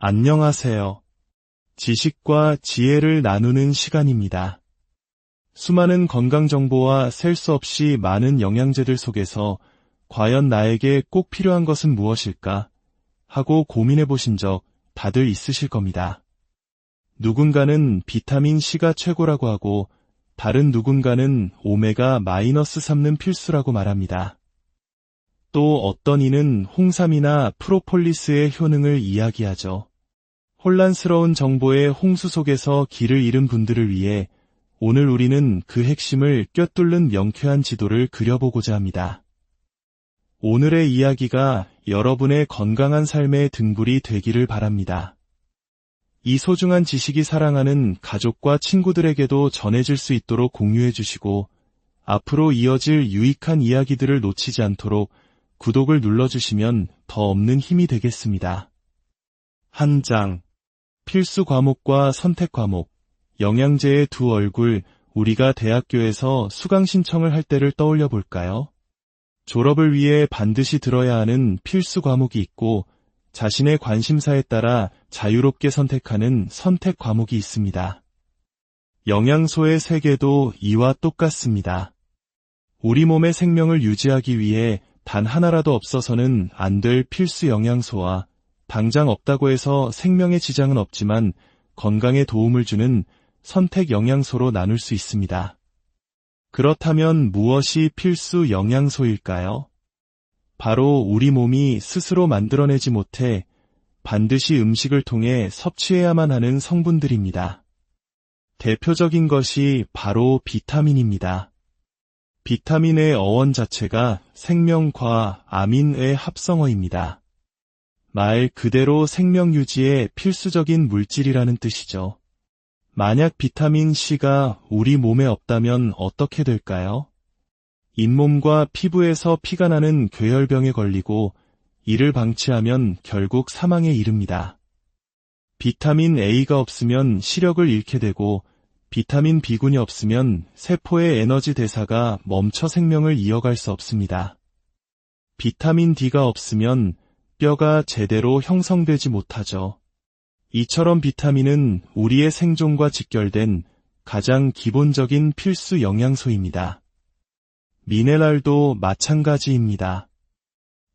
안녕하세요. 지식과 지혜를 나누는 시간입니다. 수많은 건강 정보와 셀 수 없이 많은 영양제들 속에서 과연 나에게 꼭 필요한 것은 무엇일까 하고 고민해 보신 적 다들 있으실 겁니다. 누군가는 비타민 C가 최고라고 하고 다른 누군가는 오메가-3는 필수라고 말합니다. 또 어떤 이는 홍삼이나 프로폴리스의 효능을 이야기하죠. 혼란스러운 정보의 홍수 속에서 길을 잃은 분들을 위해 오늘 우리는 그 핵심을 꿰뚫는 명쾌한 지도를 그려보고자 합니다. 오늘의 이야기가 여러분의 건강한 삶의 등불이 되기를 바랍니다. 이 소중한 지식이 사랑하는 가족과 친구들에게도 전해질 수 있도록 공유해 주시고 앞으로 이어질 유익한 이야기들을 놓치지 않도록 구독을 눌러주시면 더 없는 힘이 되겠습니다. 한 장, 필수 과목과 선택 과목, 영양제의 두 얼굴, 우리가 대학교에서 수강 신청을 할 때를 떠올려 볼까요? 졸업을 위해 반드시 들어야 하는 필수 과목이 있고 자신의 관심사에 따라 자유롭게 선택하는 선택 과목이 있습니다. 영양소의 세계도 이와 똑같습니다. 우리 몸의 생명을 유지하기 위해 단 하나라도 없어서는 안 될 필수 영양소와 당장 없다고 해서 생명에 지장은 없지만 건강에 도움을 주는 선택 영양소로 나눌 수 있습니다. 그렇다면 무엇이 필수 영양소일까요? 바로 우리 몸이 스스로 만들어내지 못해 반드시 음식을 통해 섭취해야만 하는 성분들입니다. 대표적인 것이 바로 비타민입니다. 비타민의 어원 자체가 생명과 아민의 합성어입니다. 말 그대로 생명 유지에 필수적인 물질이라는 뜻이죠. 만약 비타민 C가 우리 몸에 없다면 어떻게 될까요? 잇몸과 피부에서 피가 나는 괴혈병에 걸리고 이를 방치하면 결국 사망에 이릅니다. 비타민 A가 없으면 시력을 잃게 되고 비타민 B군이 없으면 세포의 에너지 대사가 멈춰 생명을 이어갈 수 없습니다. 비타민 D가 없으면 뼈가 제대로 형성되지 못하죠. 이처럼 비타민은 우리의 생존과 직결된 가장 기본적인 필수 영양소입니다. 미네랄도 마찬가지입니다.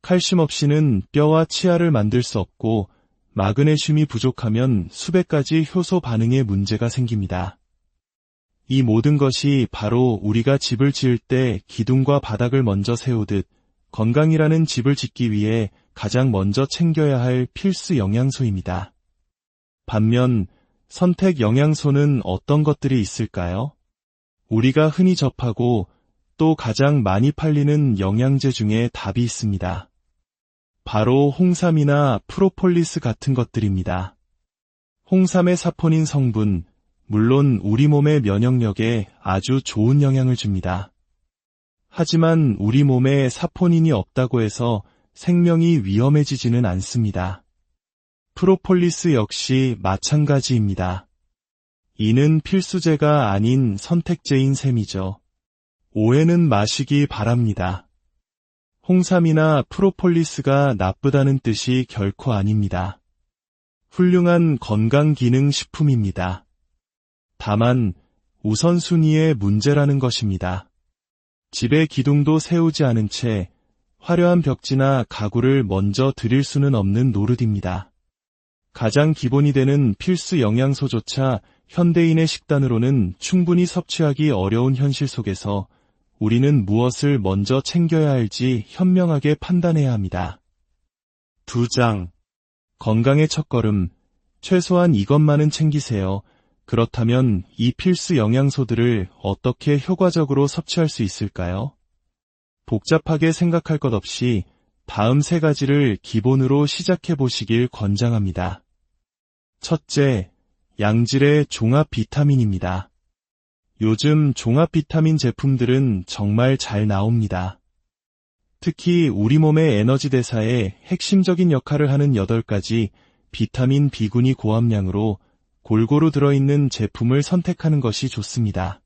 칼슘 없이는 뼈와 치아를 만들 수 없고 마그네슘이 부족하면 수백 가지 효소 반응에 문제가 생깁니다. 이 모든 것이 바로 우리가 집을 지을 때 기둥과 바닥을 먼저 세우듯 건강이라는 집을 짓기 위해 가장 먼저 챙겨야 할 필수 영양소입니다. 반면 선택 영양소는 어떤 것들이 있을까요? 우리가 흔히 접하고 또 가장 많이 팔리는 영양제 중에 답이 있습니다. 바로 홍삼이나 프로폴리스 같은 것들입니다. 홍삼의 사포닌 성분, 물론 우리 몸의 면역력에 아주 좋은 영향을 줍니다. 하지만 우리 몸에 사포닌이 없다고 해서 생명이 위험해지지는 않습니다. 프로폴리스 역시 마찬가지입니다. 이는 필수제가 아닌 선택제인 셈이죠. 오해는 마시기 바랍니다. 홍삼이나 프로폴리스가 나쁘다는 뜻이 결코 아닙니다. 훌륭한 건강기능식품입니다. 다만 우선순위의 문제라는 것입니다. 집에 기둥도 세우지 않은 채 화려한 벽지나 가구를 먼저 드릴 수는 없는 노릇입니다. 가장 기본이 되는 필수 영양소조차 현대인의 식단으로는 충분히 섭취하기 어려운 현실 속에서 우리는 무엇을 먼저 챙겨야 할지 현명하게 판단해야 합니다. 2장. 건강의 첫걸음. 최소한 이것만은 챙기세요. 그렇다면 이 필수 영양소들을 어떻게 효과적으로 섭취할 수 있을까요? 복잡하게 생각할 것 없이 다음 세 가지를 기본으로 시작해 보시길 권장합니다. 첫째, 양질의 종합 비타민입니다. 요즘 종합 비타민 제품들은 정말 잘 나옵니다. 특히 우리 몸의 에너지 대사에 핵심적인 역할을 하는 8가지 비타민 B군이 고함량으로 골고루 들어있는 제품을 선택하는 것이 좋습니다.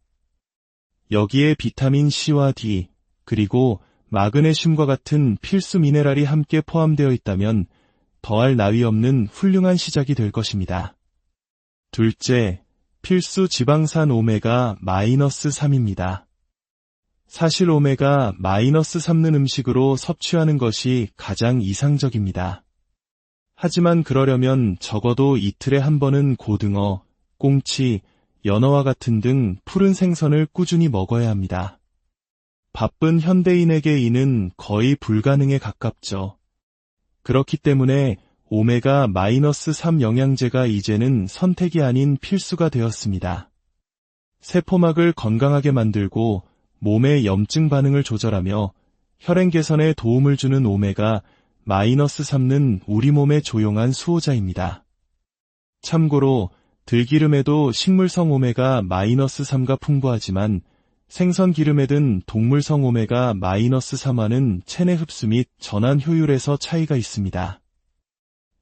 여기에 비타민 C와 D, 그리고 마그네슘과 같은 필수 미네랄이 함께 포함되어 있다면 더할 나위 없는 훌륭한 시작이 될 것입니다. 둘째, 필수 지방산 오메가-3입니다. 사실 오메가-3는 음식으로 섭취하는 것이 가장 이상적입니다. 하지만 그러려면 적어도 이틀에 한 번은 고등어, 꽁치, 연어와 같은 등 푸른 생선을 꾸준히 먹어야 합니다. 바쁜 현대인에게 이는 거의 불가능에 가깝죠. 그렇기 때문에 오메가-3 영양제가 이제는 선택이 아닌 필수가 되었습니다. 세포막을 건강하게 만들고 몸의 염증 반응을 조절하며 혈행 개선에 도움을 주는 오메가-3는 우리 몸의 조용한 수호자입니다. 참고로 들기름에도 식물성 오메가-3가 풍부하지만 생선 기름에 든 동물성 오메가-3와는 체내 흡수 및 전환 효율에서 차이가 있습니다.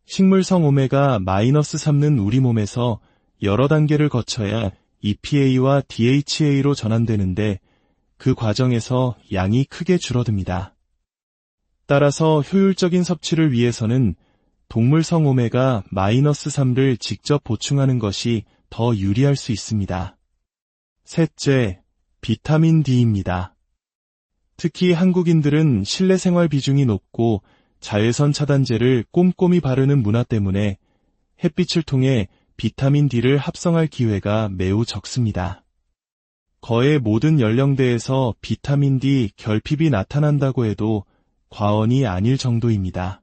식물성 오메가-3는 우리 몸에서 여러 단계를 거쳐야 EPA와 DHA로 전환되는데 그 과정에서 양이 크게 줄어듭니다. 따라서 효율적인 섭취를 위해서는 동물성 오메가-3를 직접 보충하는 것이 더 유리할 수 있습니다. 셋째, 비타민 D입니다. 특히 한국인들은 실내 생활 비중이 높고 자외선 차단제를 꼼꼼히 바르는 문화 때문에 햇빛을 통해 비타민 D를 합성할 기회가 매우 적습니다. 거의 모든 연령대에서 비타민 D 결핍이 나타난다고 해도 과언이 아닐 정도입니다.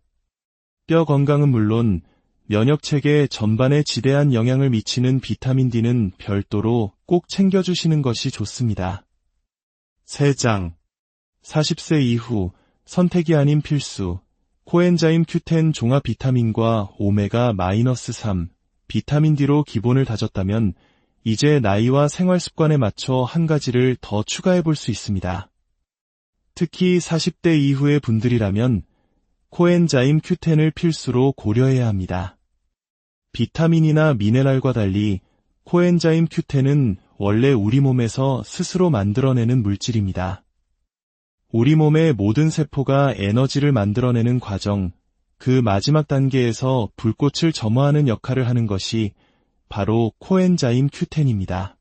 뼈 건강은 물론 면역체계 전반에 지대한 영향을 미치는 비타민 D는 별도로 꼭 챙겨주시는 것이 좋습니다. 3장 40세 이후 선택이 아닌 필수 코엔자임 Q10 종합 비타민과 오메가-3 비타민 D로 기본을 다졌다면 이제 나이와 생활 습관에 맞춰 한 가지를 더 추가해 볼 수 있습니다. 특히 40대 이후의 분들이라면 코엔자임 Q10을 필수로 고려해야 합니다. 비타민이나 미네랄과 달리 코엔자임 Q10은 원래 우리 몸에서 스스로 만들어내는 물질입니다. 우리 몸의 모든 세포가 에너지를 만들어내는 과정, 그 마지막 단계에서 불꽃을 점화하는 역할을 하는 것이 바로 코엔자임 Q10입니다.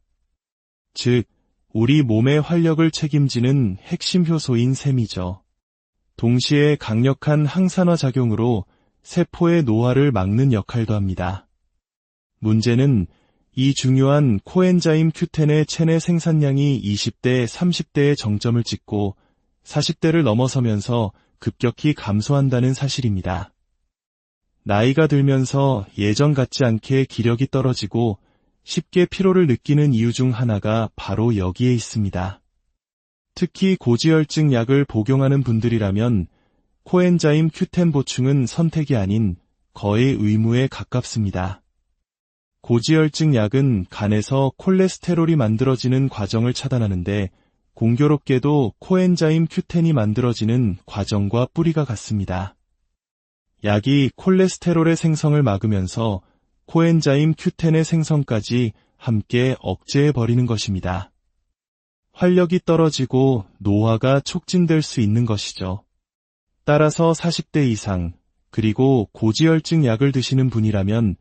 즉, 우리 몸의 활력을 책임지는 핵심 효소인 셈이죠. 동시에 강력한 항산화 작용으로 세포의 노화를 막는 역할도 합니다. 문제는 이 중요한 코엔자임 Q10의 체내 생산량이 20대, 30대의 정점을 찍고 40대를 넘어서면서 급격히 감소한다는 사실입니다. 나이가 들면서 예전 같지 않게 기력이 떨어지고 쉽게 피로를 느끼는 이유 중 하나가 바로 여기에 있습니다. 특히 고지혈증 약을 복용하는 분들이라면 코엔자임 Q10 보충은 선택이 아닌 거의 의무에 가깝습니다. 고지혈증 약은 간에서 콜레스테롤이 만들어지는 과정을 차단하는데 공교롭게도 코엔자임 Q10이 만들어지는 과정과 뿌리가 같습니다. 약이 콜레스테롤의 생성을 막으면서 코엔자임 Q10의 생성까지 함께 억제해버리는 것입니다. 활력이 떨어지고 노화가 촉진될 수 있는 것이죠. 따라서 40대 이상, 그리고 고지혈증 약을 드시는 분이라면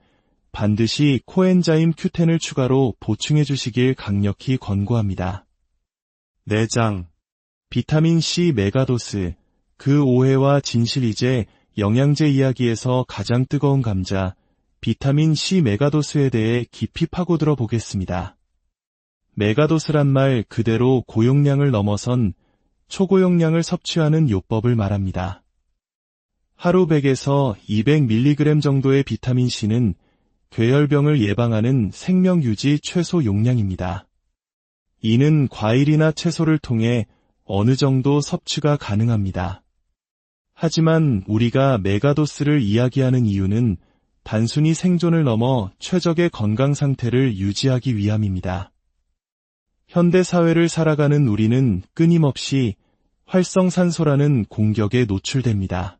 반드시 코엔자임 Q10을 추가로 보충해 주시길 강력히 권고합니다. 4장 비타민C 메가도스, 그 오해와 진실. 이제 영양제 이야기에서 가장 뜨거운 감자, 비타민C 메가도스에 대해 깊이 파고들어 보겠습니다. 메가도스란 말 그대로 고용량을 넘어선 초고용량을 섭취하는 요법을 말합니다. 하루 100에서 200mg 정도의 비타민C는 괴혈병을 예방하는 생명유지 최소 용량입니다. 이는 과일이나 채소를 통해 어느 정도 섭취가 가능합니다. 하지만 우리가 메가도스를 이야기하는 이유는 단순히 생존을 넘어 최적의 건강 상태를 유지하기 위함입니다. 현대 사회를 살아가는 우리는 끊임없이 활성산소라는 공격에 노출됩니다.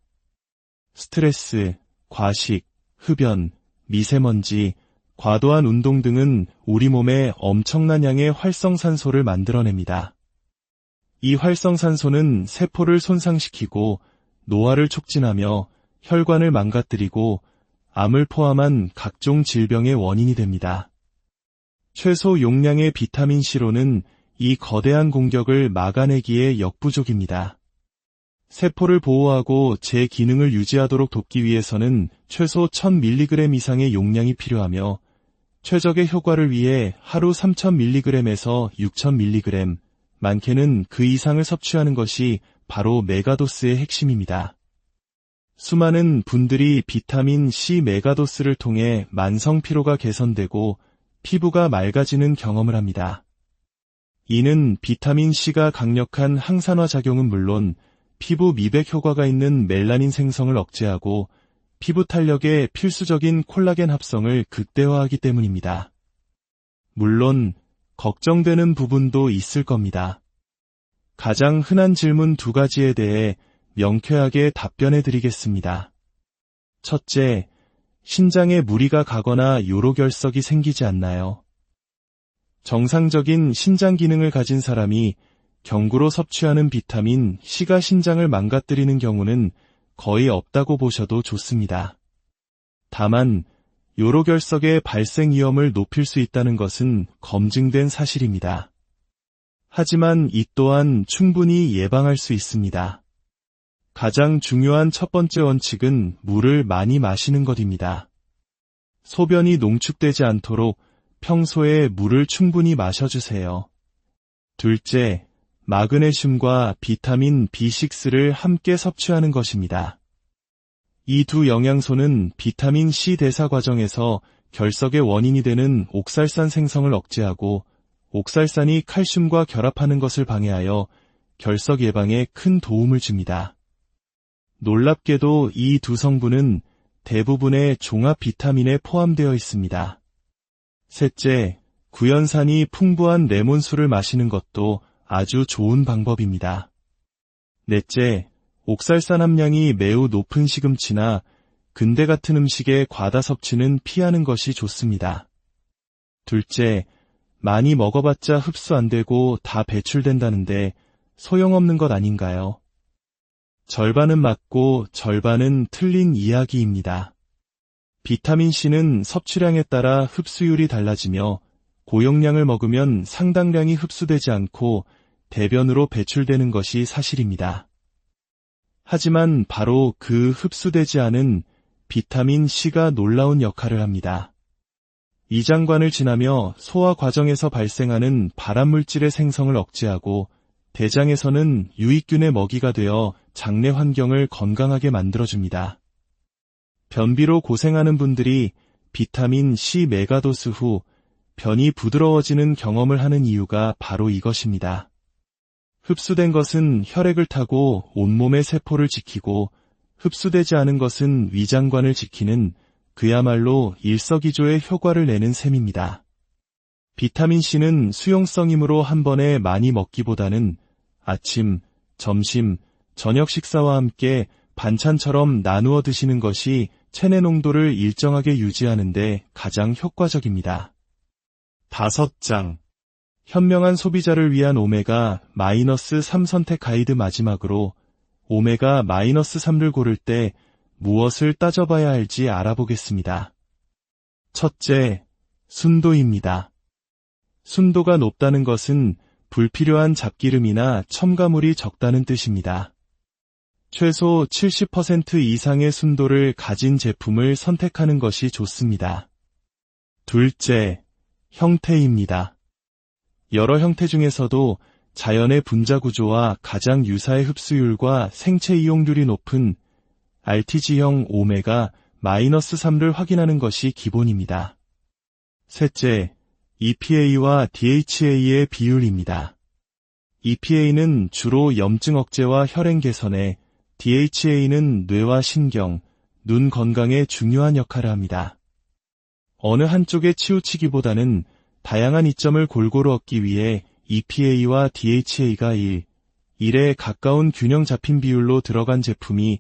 스트레스, 과식, 흡연, 미세먼지, 과도한 운동 등은 우리 몸에 엄청난 양의 활성산소를 만들어냅니다. 이 활성산소는 세포를 손상시키고 노화를 촉진하며 혈관을 망가뜨리고 암을 포함한 각종 질병의 원인이 됩니다. 최소 용량의 비타민C로는 이 거대한 공격을 막아내기에 역부족입니다. 세포를 보호하고 제 기능을 유지하도록 돕기 위해서는 최소 1000mg 이상의 용량이 필요하며 최적의 효과를 위해 하루 3000mg에서 6000mg, 많게는 그 이상을 섭취하는 것이 바로 메가도스의 핵심입니다. 수많은 분들이 비타민 C 메가도스를 통해 만성 피로가 개선되고 피부가 맑아지는 경험을 합니다. 이는 비타민 C가 강력한 항산화 작용은 물론 피부 미백 효과가 있는 멜라닌 생성을 억제하고 피부 탄력에 필수적인 콜라겐 합성을 극대화하기 때문입니다. 물론 걱정되는 부분도 있을 겁니다. 가장 흔한 질문 2가지에 대해 명쾌하게 답변해 드리겠습니다. 첫째, 신장에 무리가 가거나 요로결석이 생기지 않나요? 정상적인 신장 기능을 가진 사람이 경구로 섭취하는 비타민 C가 신장을 망가뜨리는 경우는 거의 없다고 보셔도 좋습니다. 다만 요로결석의 발생 위험을 높일 수 있다는 것은 검증된 사실입니다. 하지만 이 또한 충분히 예방할 수 있습니다. 가장 중요한 첫 번째 원칙은 물을 많이 마시는 것입니다. 소변이 농축되지 않도록 평소에 물을 충분히 마셔주세요. 둘째, 마그네슘과 비타민 B6를 함께 섭취하는 것입니다. 이 두 영양소는 비타민 C 대사 과정에서 결석의 원인이 되는 옥살산 생성을 억제하고 옥살산이 칼슘과 결합하는 것을 방해하여 결석 예방에 큰 도움을 줍니다. 놀랍게도 이 두 성분은 대부분의 종합 비타민에 포함되어 있습니다. 셋째, 구연산이 풍부한 레몬수를 마시는 것도 아주 좋은 방법입니다. 넷째, 옥살산 함량이 매우 높은 시금치나 근대 같은 음식의 과다 섭취는 피하는 것이 좋습니다. 둘째, 많이 먹어봤자 흡수 안 되고 다 배출된다는데 소용없는 것 아닌가요? 절반은 맞고 절반은 틀린 이야기입니다. 비타민C는 섭취량에 따라 흡수율이 달라지며 고용량을 먹으면 상당량이 흡수되지 않고 대변으로 배출되는 것이 사실입니다. 하지만 바로 그 흡수되지 않은 비타민C가 놀라운 역할을 합니다. 이장관을 지나며 소화 과정에서 발생하는 발암물질의 생성을 억제하고 대장에서는 유익균의 먹이가 되어 장내 환경을 건강하게 만들어줍니다. 변비로 고생하는 분들이 비타민 C 메가도스 후 변이 부드러워지는 경험을 하는 이유가 바로 이것입니다. 흡수된 것은 혈액을 타고 온몸의 세포를 지키고 흡수되지 않은 것은 위장관을 지키는 그야말로 일석이조의 효과를 내는 셈입니다. 비타민C는 수용성이므로 한 번에 많이 먹기보다는 아침, 점심, 저녁 식사와 함께 반찬처럼 나누어 드시는 것이 체내 농도를 일정하게 유지하는 데 가장 효과적입니다. 5장. 현명한 소비자를 위한 오메가-3 선택 가이드. 마지막으로 오메가-3를 고를 때 무엇을 따져봐야 할지 알아보겠습니다. 첫째, 순도입니다. 순도가 높다는 것은 불필요한 잡기름이나 첨가물이 적다는 뜻입니다. 최소 70% 이상의 순도를 가진 제품을 선택하는 것이 좋습니다. 둘째, 형태입니다. 여러 형태 중에서도 자연의 분자 구조와 가장 유사의 흡수율과 생체 이용률이 높은 RTG형 오메가-3를 확인하는 것이 기본입니다. 셋째, EPA와 DHA의 비율입니다. EPA는 주로 염증 억제와 혈행 개선에, DHA는 뇌와 신경, 눈 건강에 중요한 역할을 합니다. 어느 한쪽에 치우치기보다는 다양한 이점을 골고루 얻기 위해 EPA와 DHA가 1에 가까운 균형 잡힌 비율로 들어간 제품이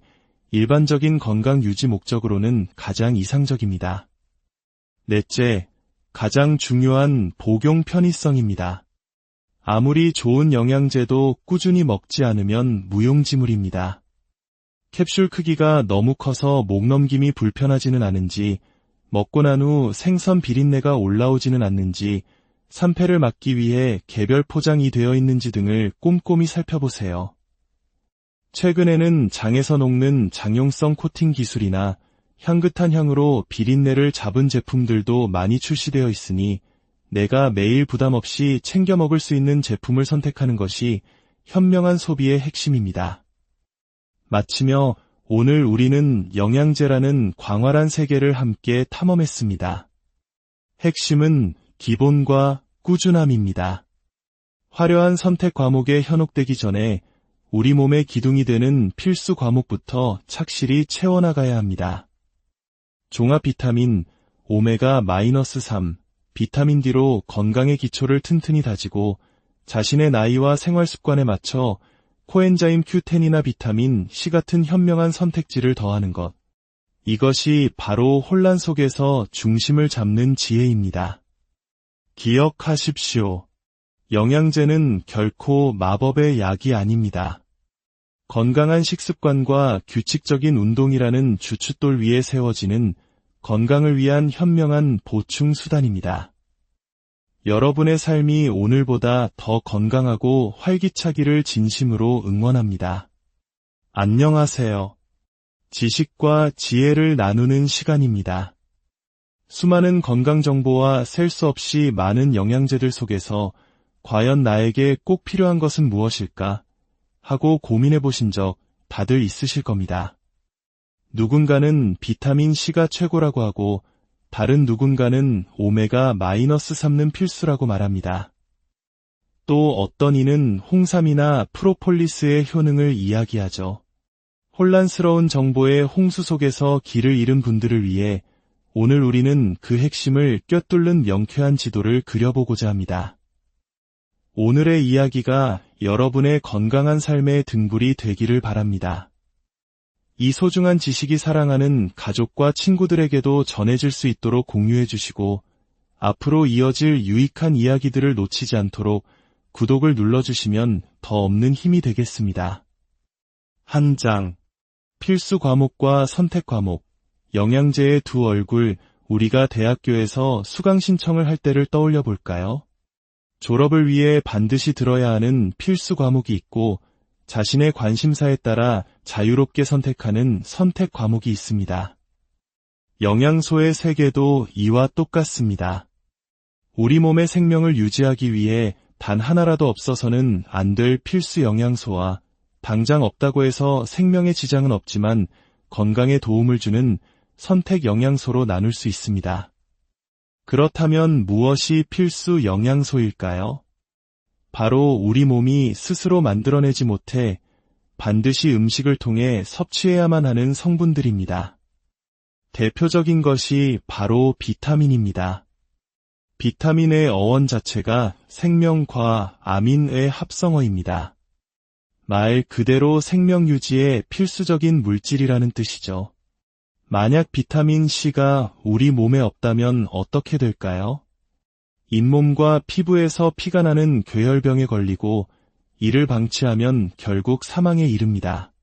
일반적인 건강 유지 목적으로는 가장 이상적입니다. 넷째, 가장 중요한 복용 편의성입니다. 아무리 좋은 영양제도 꾸준히 먹지 않으면 무용지물입니다. 캡슐 크기가 너무 커서 목 넘김이 불편하지는 않은지, 먹고 난 후 생선 비린내가 올라오지는 않는지, 산패를 막기 위해 개별 포장이 되어 있는지 등을 꼼꼼히 살펴보세요. 최근에는 장에서 녹는 장용성 코팅 기술이나 향긋한 향으로 비린내를 잡은 제품들도 많이 출시되어 있으니 내가 매일 부담 없이 챙겨 먹을 수 있는 제품을 선택하는 것이 현명한 소비의 핵심입니다. 마치며 오늘 우리는 영양제라는 광활한 세계를 함께 탐험했습니다. 핵심은 기본과 꾸준함입니다. 화려한 선택 과목에 현혹되기 전에 우리 몸의 기둥이 되는 필수 과목부터 착실히 채워나가야 합니다. 종합 비타민, 오메가-3, 비타민 D로 건강의 기초를 튼튼히 다지고 자신의 나이와 생활 습관에 맞춰 코엔자임 Q10이나 비타민 C 같은 현명한 선택지를 더하는 것. 이것이 바로 혼란 속에서 중심을 잡는 지혜입니다. 기억하십시오. 영양제는 결코 마법의 약이 아닙니다. 건강한 식습관과 규칙적인 운동이라는 주춧돌 위에 세워지는 건강을 위한 현명한 보충 수단입니다. 여러분의 삶이 오늘보다 더 건강하고 활기차기를 진심으로 응원합니다. 안녕하세요. 지식과 지혜를 나누는 시간입니다. 수많은 건강 정보와 셀 수 없이 많은 영양제들 속에서 과연 나에게 꼭 필요한 것은 무엇일까? 하고 고민해 보신 적 다들 있으실 겁니다. 누군가는 비타민 C가 최고라고 하고 다른 누군가는 오메가-3는 필수라고 말합니다. 또 어떤 이는 홍삼이나 프로폴리스의 효능을 이야기하죠. 혼란스러운 정보의 홍수 속에서 길을 잃은 분들을 위해 오늘 우리는 그 핵심을 꿰뚫는 명쾌한 지도를 그려보고자 합니다. 오늘의 이야기가 여러분의 건강한 삶의 등불이 되기를 바랍니다. 이 소중한 지식이 사랑하는 가족과 친구들에게도 전해질 수 있도록 공유해 주시고 앞으로 이어질 유익한 이야기들을 놓치지 않도록 구독을 눌러주시면 더 없는 힘이 되겠습니다. 한 장, 필수 과목과 선택 과목, 영양제의 두 얼굴, 우리가 대학교에서 수강 신청을 할 때를 떠올려 볼까요? 졸업을 위해 반드시 들어야 하는 필수 과목이 있고 자신의 관심사에 따라 자유롭게 선택하는 선택 과목이 있습니다. 영양소의 세계도 이와 똑같습니다. 우리 몸의 생명을 유지하기 위해 단 하나라도 없어서는 안 될 필수 영양소와 당장 없다고 해서 생명에 지장은 없지만 건강에 도움을 주는 선택 영양소로 나눌 수 있습니다. 그렇다면 무엇이 필수 영양소일까요? 바로 우리 몸이 스스로 만들어내지 못해 반드시 음식을 통해 섭취해야만 하는 성분들입니다. 대표적인 것이 바로 비타민입니다. 비타민의 어원 자체가 생명과 아민의 합성어입니다. 말 그대로 생명 유지에 필수적인 물질이라는 뜻이죠. 만약 비타민 C가 우리 몸에 없다면 어떻게 될까요? 잇몸과 피부에서 피가 나는 괴혈병에 걸리고 이를 방치하면 결국 사망에 이릅니다.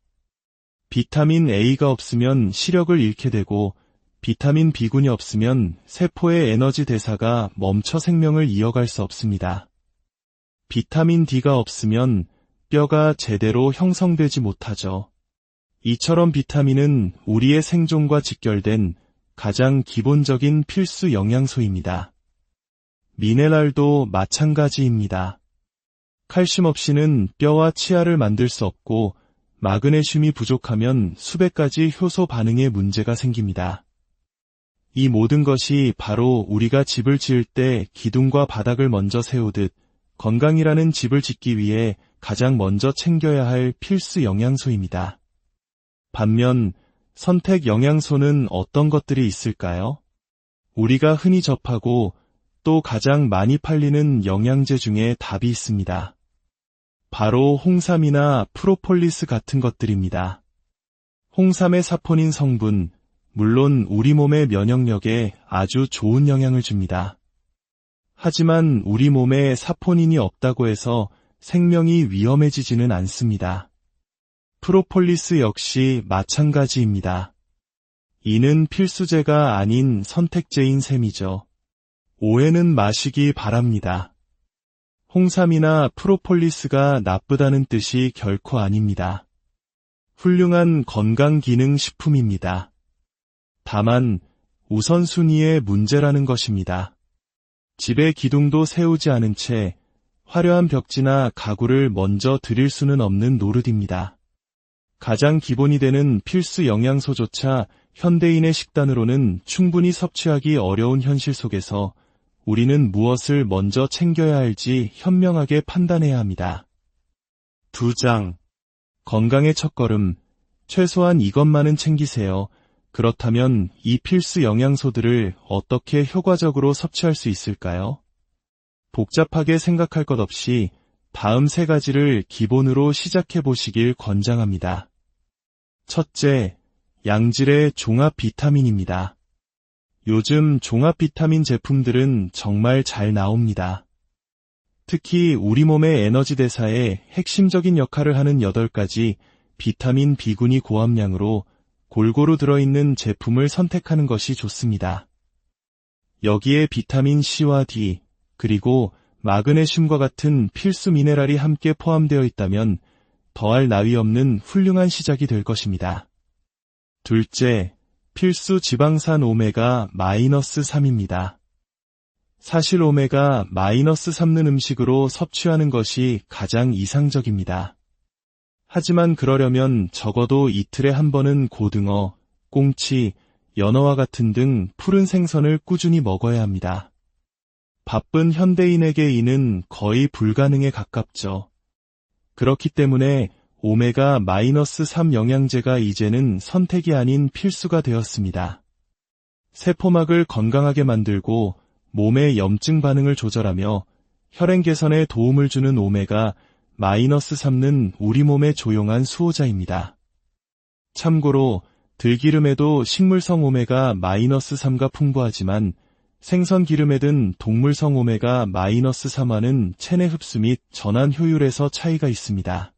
비타민 A가 없으면 시력을 잃게 되고 비타민 B군이 없으면 세포의 에너지 대사가 멈춰 생명을 이어갈 수 없습니다. 비타민 D가 없으면 뼈가 제대로 형성되지 못하죠. 이처럼 비타민은 우리의 생존과 직결된 가장 기본적인 필수 영양소입니다. 미네랄도 마찬가지입니다. 칼슘 없이는 뼈와 치아를 만들 수 없고 마그네슘이 부족하면 수백 가지 효소 반응에 문제가 생깁니다. 이 모든 것이 바로 우리가 집을 지을 때 기둥과 바닥을 먼저 세우듯 건강이라는 집을 짓기 위해 가장 먼저 챙겨야 할 필수 영양소입니다. 반면 선택 영양소는 어떤 것들이 있을까요? 우리가 흔히 접하고 또 가장 많이 팔리는 영양제 중에 답이 있습니다. 바로 홍삼이나 프로폴리스 같은 것들입니다. 홍삼의 사포닌 성분, 물론 우리 몸의 면역력에 아주 좋은 영향을 줍니다. 하지만 우리 몸에 사포닌이 없다고 해서 생명이 위험해지지는 않습니다. 프로폴리스 역시 마찬가지입니다. 이는 필수제가 아닌 선택제인 셈이죠. 오해는 마시기 바랍니다. 홍삼이나 프로폴리스가 나쁘다는 뜻이 결코 아닙니다. 훌륭한 건강기능식품입니다. 다만 우선순위의 문제라는 것입니다. 집에 기둥도 세우지 않은 채 화려한 벽지나 가구를 먼저 드릴 수는 없는 노릇입니다. 가장 기본이 되는 필수 영양소조차 현대인의 식단으로는 충분히 섭취하기 어려운 현실 속에서 우리는 무엇을 먼저 챙겨야 할지 현명하게 판단해야 합니다. 2장. 건강의 첫걸음. 최소한 이것만은 챙기세요. 그렇다면 이 필수 영양소들을 어떻게 효과적으로 섭취할 수 있을까요? 복잡하게 생각할 것 없이 다음 3가지를 기본으로 시작해 보시길 권장합니다. 첫째, 양질의 종합 비타민입니다. 요즘 종합 비타민 제품들은 정말 잘 나옵니다. 특히 우리 몸의 에너지 대사에 핵심적인 역할을 하는 8가지 비타민 B군이 고함량으로 골고루 들어있는 제품을 선택하는 것이 좋습니다. 여기에 비타민 C와 D, 그리고 마그네슘과 같은 필수 미네랄이 함께 포함되어 있다면 더할 나위 없는 훌륭한 시작이 될 것입니다. 둘째, 필수 지방산 오메가-3입니다. 사실 오메가-3는 음식으로 섭취하는 것이 가장 이상적입니다. 하지만 그러려면 적어도 이틀에 한 번은 고등어, 꽁치, 연어와 같은 등 푸른 생선을 꾸준히 먹어야 합니다. 바쁜 현대인에게 이는 거의 불가능에 가깝죠. 그렇기 때문에 오메가-3 영양제가 이제는 선택이 아닌 필수가 되었습니다. 세포막을 건강하게 만들고 몸의 염증 반응을 조절하며 혈행 개선에 도움을 주는 오메가-3는 우리 몸의 조용한 수호자입니다. 참고로 들기름에도 식물성 오메가-3가 풍부하지만 생선 기름에 든 동물성 오메가-3와는 체내 흡수 및 전환 효율에서 차이가 있습니다.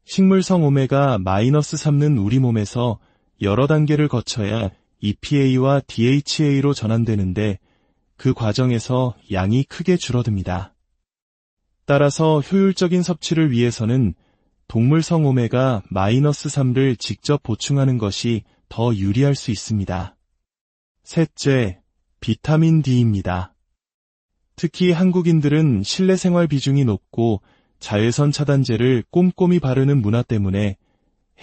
식물성 오메가-3는 우리 몸에서 여러 단계를 거쳐야 EPA와 DHA로 전환되는데 그 과정에서 양이 크게 줄어듭니다. 따라서 효율적인 섭취를 위해서는 동물성 오메가-3를 직접 보충하는 것이 더 유리할 수 있습니다. 셋째, 비타민 D입니다. 특히 한국인들은 실내 생활 비중이 높고 자외선 차단제를 꼼꼼히 바르는 문화 때문에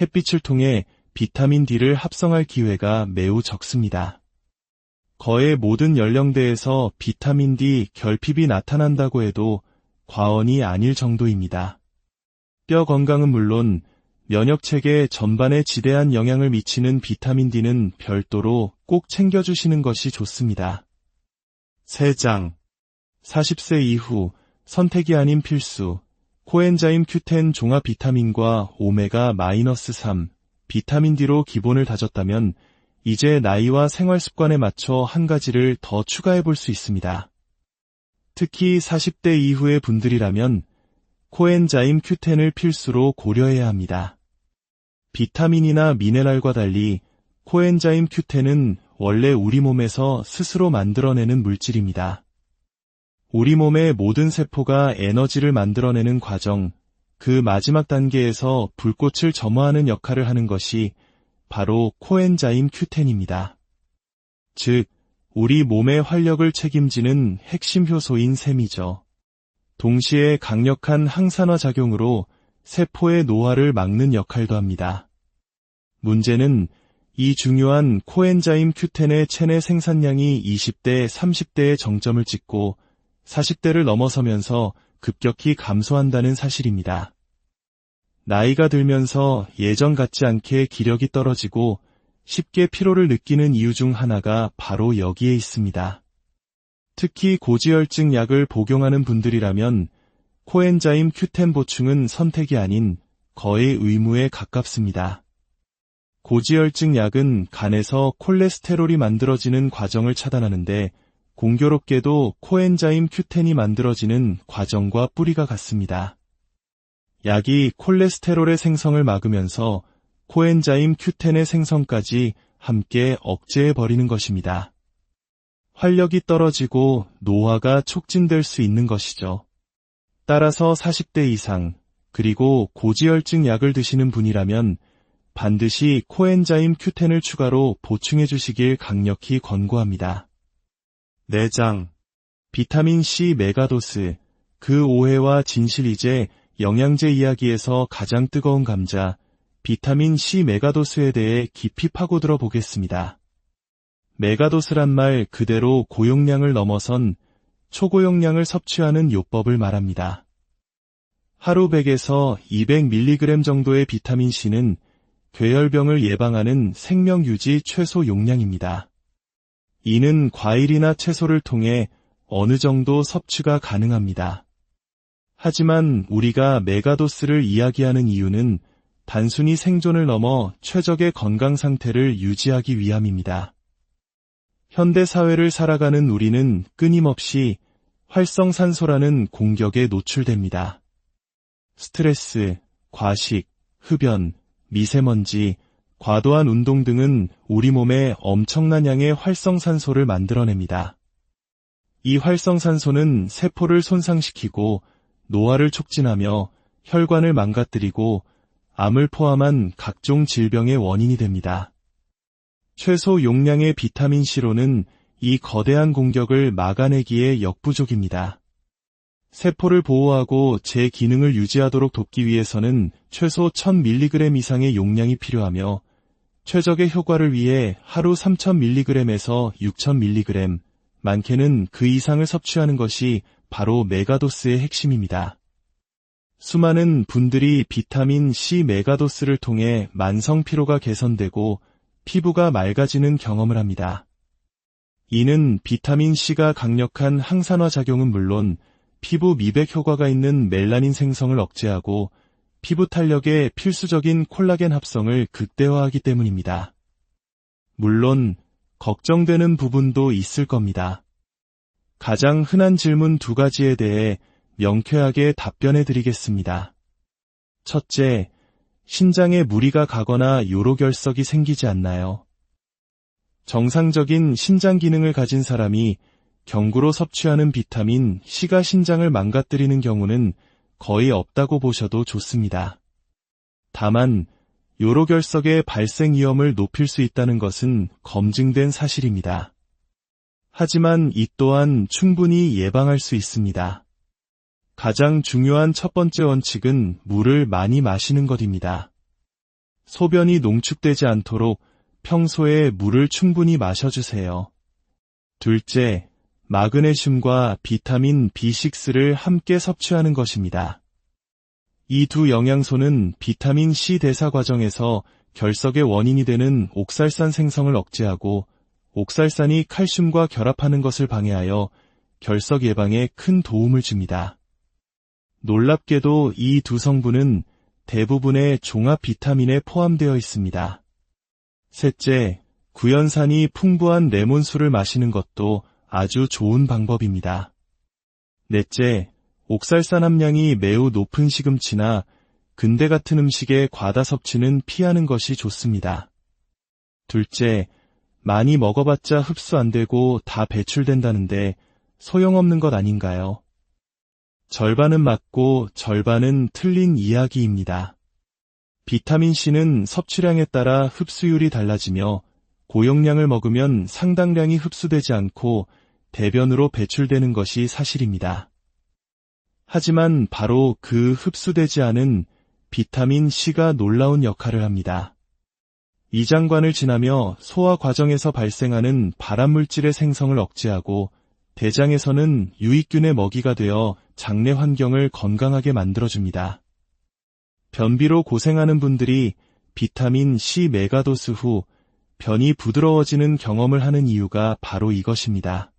햇빛을 통해 비타민 D를 합성할 기회가 매우 적습니다. 거의 모든 연령대에서 비타민 D 결핍이 나타난다고 해도 과언이 아닐 정도입니다. 뼈 건강은 물론 면역체계 전반에 지대한 영향을 미치는 비타민 D는 별도로 꼭 챙겨주시는 것이 좋습니다. 3장. 40세 이후 선택이 아닌 필수, 코엔자임 Q10 종합 비타민과 오메가-3, 비타민 D로 기본을 다졌다면 이제 나이와 생활 습관에 맞춰 한 가지를 더 추가해 볼 수 있습니다. 특히 40대 이후의 분들이라면 코엔자임 Q10을 필수로 고려해야 합니다. 비타민이나 미네랄과 달리 코엔자임 Q10은 원래 우리 몸에서 스스로 만들어내는 물질입니다. 우리 몸의 모든 세포가 에너지를 만들어내는 과정, 그 마지막 단계에서 불꽃을 점화하는 역할을 하는 것이 바로 코엔자임 Q10입니다. 즉, 우리 몸의 활력을 책임지는 핵심 효소인 셈이죠. 동시에 강력한 항산화 작용으로 세포의 노화를 막는 역할도 합니다. 문제는 이 중요한 코엔자임 Q10의 체내 생산량이 20대, 30대의 정점을 찍고 40대를 넘어서면서 급격히 감소한다는 사실입니다. 나이가 들면서 예전 같지 않게 기력이 떨어지고 쉽게 피로를 느끼는 이유 중 하나가 바로 여기에 있습니다. 특히 고지혈증 약을 복용하는 분들이라면 코엔자임 Q10 보충은 선택이 아닌 거의 의무에 가깝습니다. 고지혈증 약은 간에서 콜레스테롤이 만들어지는 과정을 차단하는데 공교롭게도 코엔자임 Q10이 만들어지는 과정과 뿌리가 같습니다. 약이 콜레스테롤의 생성을 막으면서 코엔자임 Q10의 생성까지 함께 억제해버리는 것입니다. 활력이 떨어지고 노화가 촉진될 수 있는 것이죠. 따라서 40대 이상, 그리고 고지혈증 약을 드시는 분이라면 반드시 코엔자임 Q10을 추가로 보충해 주시길 강력히 권고합니다. 내장, 비타민C 메가도스, 그 오해와 진실. 이제 영양제 이야기에서 가장 뜨거운 감자, 비타민C 메가도스에 대해 깊이 파고들어 보겠습니다. 메가도스란 말 그대로 고용량을 넘어선 초고용량을 섭취하는 요법을 말합니다. 하루 100에서 200mg 정도의 비타민C는 괴혈병을 예방하는 생명유지 최소 용량입니다. 이는 과일이나 채소를 통해 어느 정도 섭취가 가능합니다. 하지만 우리가 메가도스를 이야기하는 이유는 단순히 생존을 넘어 최적의 건강 상태를 유지하기 위함입니다. 현대 사회를 살아가는 우리는 끊임없이 활성산소라는 공격에 노출됩니다. 스트레스, 과식, 흡연, 미세먼지, 과도한 운동 등은 우리 몸에 엄청난 양의 활성산소를 만들어냅니다. 이 활성산소는 세포를 손상시키고 노화를 촉진하며 혈관을 망가뜨리고 암을 포함한 각종 질병의 원인이 됩니다. 최소 용량의 비타민C로는 이 거대한 공격을 막아내기에 역부족입니다. 세포를 보호하고 제 기능을 유지하도록 돕기 위해서는 최소 1000mg 이상의 용량이 필요하며 최적의 효과를 위해 하루 3000mg에서 6000mg, 많게는 그 이상을 섭취하는 것이 바로 메가도스의 핵심입니다. 수많은 분들이 비타민C 메가도스를 통해 만성 피로가 개선되고 피부가 맑아지는 경험을 합니다. 이는 비타민C가 강력한 항산화 작용은 물론 피부 미백 효과가 있는 멜라닌 생성을 억제하고 피부 탄력에 필수적인 콜라겐 합성을 극대화하기 때문입니다. 물론 걱정되는 부분도 있을 겁니다. 가장 흔한 질문 2가지에 대해 명쾌하게 답변해 드리겠습니다. 첫째, 신장에 무리가 가거나 요로결석이 생기지 않나요? 정상적인 신장 기능을 가진 사람이 경구로 섭취하는 비타민 C가 신장을 망가뜨리는 경우는 거의 없다고 보셔도 좋습니다. 다만 요로결석의 발생 위험을 높일 수 있다는 것은 검증된 사실입니다. 하지만 이 또한 충분히 예방할 수 있습니다. 가장 중요한 첫 번째 원칙은 물을 많이 마시는 것입니다. 소변이 농축되지 않도록 평소에 물을 충분히 마셔주세요. 둘째, 마그네슘과 비타민 B6를 함께 섭취하는 것입니다. 이 두 영양소는 비타민 C 대사 과정에서 결석의 원인이 되는 옥살산 생성을 억제하고 옥살산이 칼슘과 결합하는 것을 방해하여 결석 예방에 큰 도움을 줍니다. 놀랍게도 이 두 성분은 대부분의 종합 비타민에 포함되어 있습니다. 셋째, 구연산이 풍부한 레몬수를 마시는 것도 아주 좋은 방법입니다. 넷째, 옥살산 함량이 매우 높은 시금치나 근대 같은 음식의 과다 섭취는 피하는 것이 좋습니다. 둘째, 많이 먹어봤자 흡수 안 되고 다 배출된다는데 소용없는 것 아닌가요? 절반은 맞고 절반은 틀린 이야기입니다. 비타민C는 섭취량에 따라 흡수율이 달라지며 고용량을 먹으면 상당량이 흡수되지 않고 대변으로 배출되는 것이 사실입니다. 하지만 바로 그 흡수되지 않은 비타민C가 놀라운 역할을 합니다. 이장관을 지나며 소화 과정에서 발생하는 발암물질의 생성을 억제하고 대장에서는 유익균의 먹이가 되어 장내 환경을 건강하게 만들어줍니다. 변비로 고생하는 분들이 비타민C 메가도스 후 변이 부드러워지는 경험을 하는 이유가 바로 이것입니다.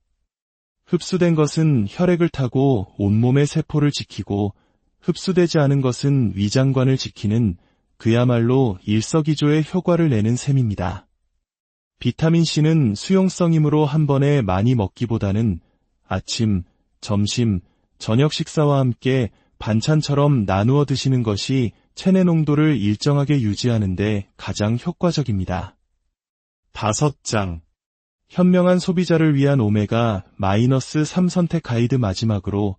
흡수된 것은 혈액을 타고 온몸의 세포를 지키고 흡수되지 않은 것은 위장관을 지키는 그야말로 일석이조의 효과를 내는 셈입니다. 비타민C는 수용성이므로 한 번에 많이 먹기보다는 아침, 점심, 저녁 식사와 함께 반찬처럼 나누어 드시는 것이 체내 농도를 일정하게 유지하는 데 가장 효과적입니다. 5장. 현명한 소비자를 위한 오메가-3 선택 가이드. 마지막으로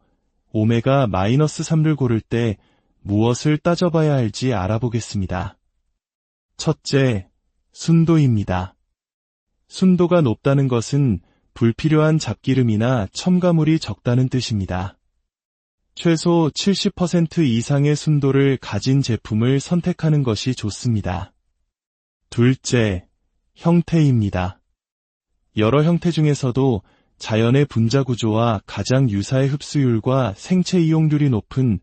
오메가-3를 고를 때 무엇을 따져봐야 할지 알아보겠습니다. 첫째, 순도입니다. 순도가 높다는 것은 불필요한 잡기름이나 첨가물이 적다는 뜻입니다. 최소 70% 이상의 순도를 가진 제품을 선택하는 것이 좋습니다. 둘째, 형태입니다. 여러 형태 중에서도 자연의 분자 구조와 가장 유사의 흡수율과 생체 이용률이 높은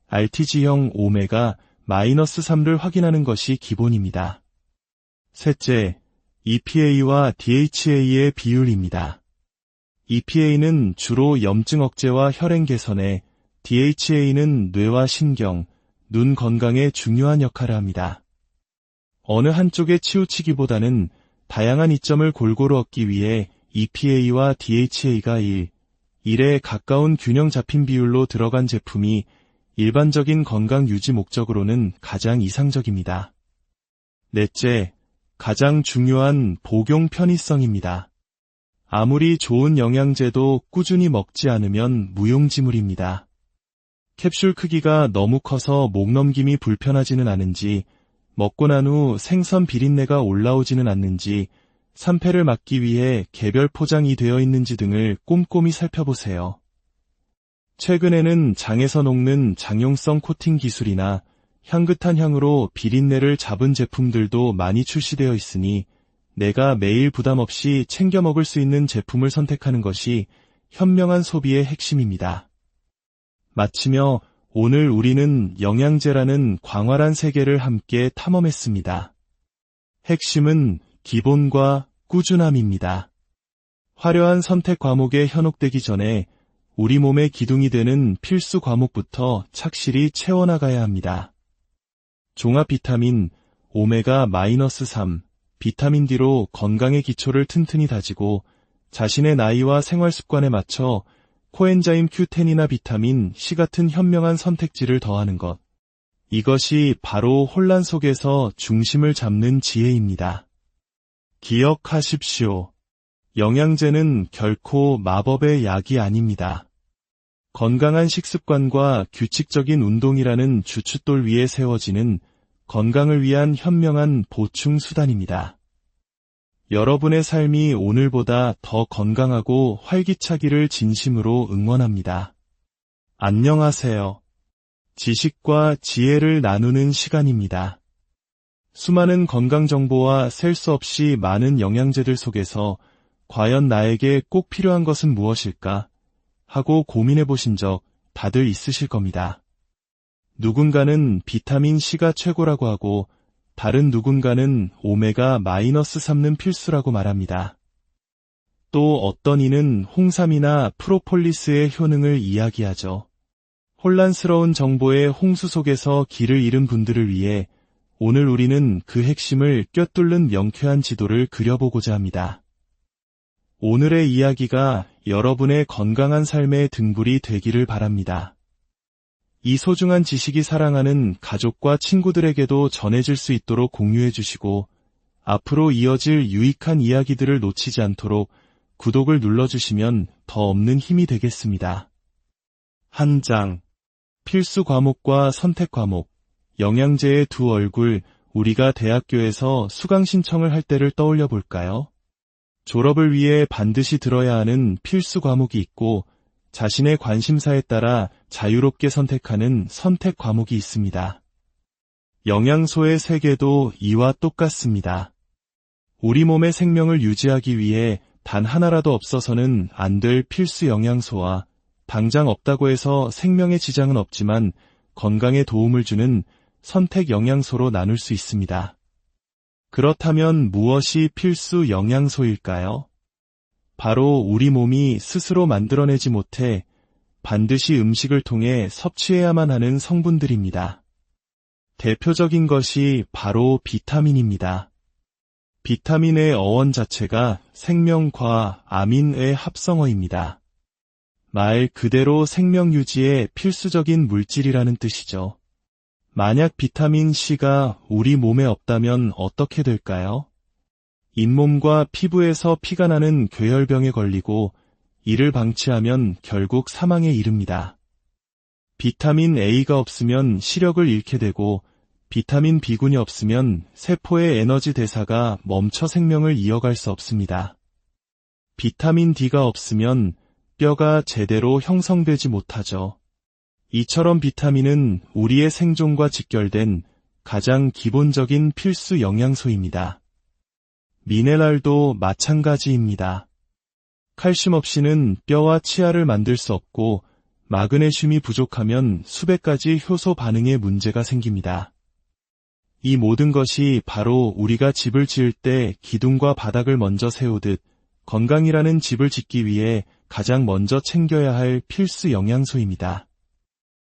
RTG형 오메가-3를 확인하는 것이 기본입니다. 셋째, EPA와 DHA의 비율입니다. EPA는 주로 염증 억제와 혈행 개선에, DHA는 뇌와 신경, 눈 건강에 중요한 역할을 합니다. 어느 한쪽에 치우치기보다는 다양한 이점을 골고루 얻기 위해 EPA와 DHA가 1에 가까운 균형 잡힌 비율로 들어간 제품이 일반적인 건강 유지 목적으로는 가장 이상적입니다. 넷째, 가장 중요한 복용 편의성입니다. 아무리 좋은 영양제도 꾸준히 먹지 않으면 무용지물입니다. 캡슐 크기가 너무 커서 목넘김이 불편하지는 않은지, 먹고 난 후 생선 비린내가 올라오지는 않는지, 산패를 막기 위해 개별 포장이 되어 있는지 등을 꼼꼼히 살펴보세요. 최근에는 장에서 녹는 장용성 코팅 기술이나 향긋한 향으로 비린내를 잡은 제품들도 많이 출시되어 있으니 내가 매일 부담 없이 챙겨 먹을 수 있는 제품을 선택하는 것이 현명한 소비의 핵심입니다. 마치며 오늘 우리는 영양제라는 광활한 세계를 함께 탐험했습니다. 핵심은 기본과 꾸준함입니다. 화려한 선택 과목에 현혹되기 전에 우리 몸의 기둥이 되는 필수 과목부터 착실히 채워나가야 합니다. 종합 비타민, 오메가-3, 비타민 D로 건강의 기초를 튼튼히 다지고 자신의 나이와 생활 습관에 맞춰 코엔자임 Q10이나 비타민 C 같은 현명한 선택지를 더하는 것. 이것이 바로 혼란 속에서 중심을 잡는 지혜입니다. 기억하십시오. 영양제는 결코 마법의 약이 아닙니다. 건강한 식습관과 규칙적인 운동이라는 주춧돌 위에 세워지는 건강을 위한 현명한 보충 수단입니다. 여러분의 삶이 오늘보다 더 건강하고 활기차기를 진심으로 응원합니다. 안녕하세요. 지식과 지혜를 나누는 시간입니다. 수많은 건강 정보와 셀 수 없이 많은 영양제들 속에서 과연 나에게 꼭 필요한 것은 무엇일까? 하고 고민해 보신 적 다들 있으실 겁니다. 누군가는 비타민 C가 최고라고 하고 다른 누군가는 오메가-3는 필수라고 말합니다. 또 어떤 이는 홍삼이나 프로폴리스의 효능을 이야기하죠. 혼란스러운 정보의 홍수 속에서 길을 잃은 분들을 위해 오늘 우리는 그 핵심을 꿰뚫는 명쾌한 지도를 그려보고자 합니다. 오늘의 이야기가 여러분의 건강한 삶의 등불이 되기를 바랍니다. 이 소중한 지식이 사랑하는 가족과 친구들에게도 전해질 수 있도록 공유해 주시고 앞으로 이어질 유익한 이야기들을 놓치지 않도록 구독을 눌러주시면 더 없는 힘이 되겠습니다. 한 장, 필수 과목과 선택 과목, 영양제의 두 얼굴, 우리가 대학교에서 수강 신청을 할 때를 떠올려 볼까요? 졸업을 위해 반드시 들어야 하는 필수 과목이 있고 자신의 관심사에 따라 자유롭게 선택하는 선택 과목이 있습니다. 영양소의 세계도 이와 똑같습니다. 우리 몸의 생명을 유지하기 위해 단 하나라도 없어서는 안 될 필수 영양소와 당장 없다고 해서 생명에 지장은 없지만 건강에 도움을 주는 선택 영양소로 나눌 수 있습니다. 그렇다면 무엇이 필수 영양소일까요? 바로 우리 몸이 스스로 만들어내지 못해 반드시 음식을 통해 섭취해야만 하는 성분들입니다. 대표적인 것이 바로 비타민입니다. 비타민의 어원 자체가 생명과 아민의 합성어입니다. 말 그대로 생명 유지에 필수적인 물질이라는 뜻이죠. 만약 비타민 C가 우리 몸에 없다면 어떻게 될까요? 잇몸과 피부에서 피가 나는 괴혈병에 걸리고 이를 방치하면 결국 사망에 이릅니다. 비타민 A가 없으면 시력을 잃게 되고 비타민 B군이 없으면 세포의 에너지 대사가 멈춰 생명을 이어갈 수 없습니다. 비타민 D가 없으면 뼈가 제대로 형성되지 못하죠. 이처럼 비타민은 우리의 생존과 직결된 가장 기본적인 필수 영양소입니다. 미네랄도 마찬가지입니다. 칼슘 없이는 뼈와 치아를 만들 수 없고 마그네슘이 부족하면 수백 가지 효소 반응에 문제가 생깁니다. 이 모든 것이 바로 우리가 집을 지을 때 기둥과 바닥을 먼저 세우듯 건강이라는 집을 짓기 위해 가장 먼저 챙겨야 할 필수 영양소입니다.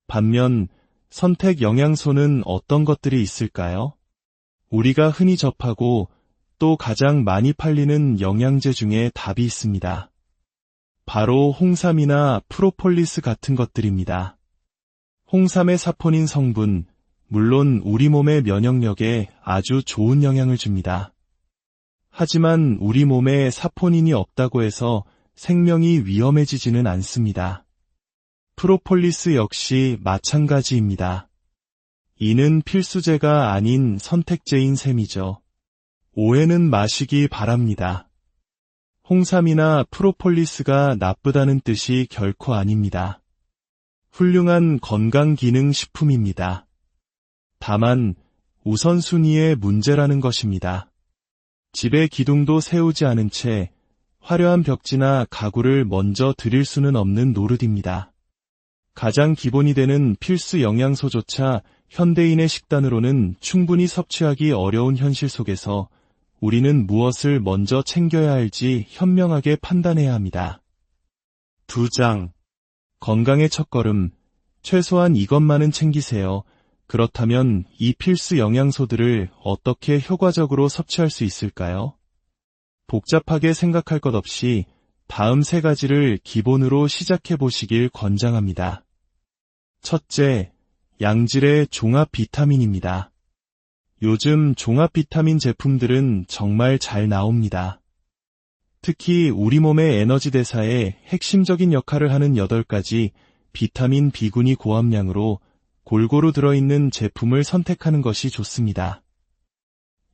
반면 선택 영양소는 어떤 것들이 있을까요? 우리가 흔히 접하고 또 가장 많이 팔리는 영양제 중에 답이 있습니다. 바로 홍삼이나 프로폴리스 같은 것들입니다. 홍삼의 사포닌 성분, 물론 우리 몸의 면역력에 아주 좋은 영향을 줍니다. 하지만 우리 몸에 사포닌이 없다고 해서 생명이 위험해지지는 않습니다. 프로폴리스 역시 마찬가지입니다. 이는 필수제가 아닌 선택제인 셈이죠. 오해는 마시기 바랍니다. 홍삼이나 프로폴리스가 나쁘다는 뜻이 결코 아닙니다. 훌륭한 건강기능식품입니다. 다만 우선순위의 문제라는 것입니다. 집에 기둥도 세우지 않은 채 화려한 벽지나 가구를 먼저 들일 수는 없는 노릇입니다. 가장 기본이 되는 필수 영양소조차 현대인의 식단으로는 충분히 섭취하기 어려운 현실 속에서 우리는 무엇을 먼저 챙겨야 할지 현명하게 판단해야 합니다. 2장. 건강의 첫걸음. 최소한 이것만은 챙기세요. 그렇다면 이 필수 영양소들을 어떻게 효과적으로 섭취할 수 있을까요? 복잡하게 생각할 것 없이 다음 3가지를 기본으로 시작해 보시길 권장합니다. 첫째, 양질의 종합 비타민입니다. 요즘 종합 비타민 제품들은 정말 잘 나옵니다. 특히 우리 몸의 에너지 대사에 핵심적인 역할을 하는 8가지 비타민 B군이 고함량으로 골고루 들어있는 제품을 선택하는 것이 좋습니다.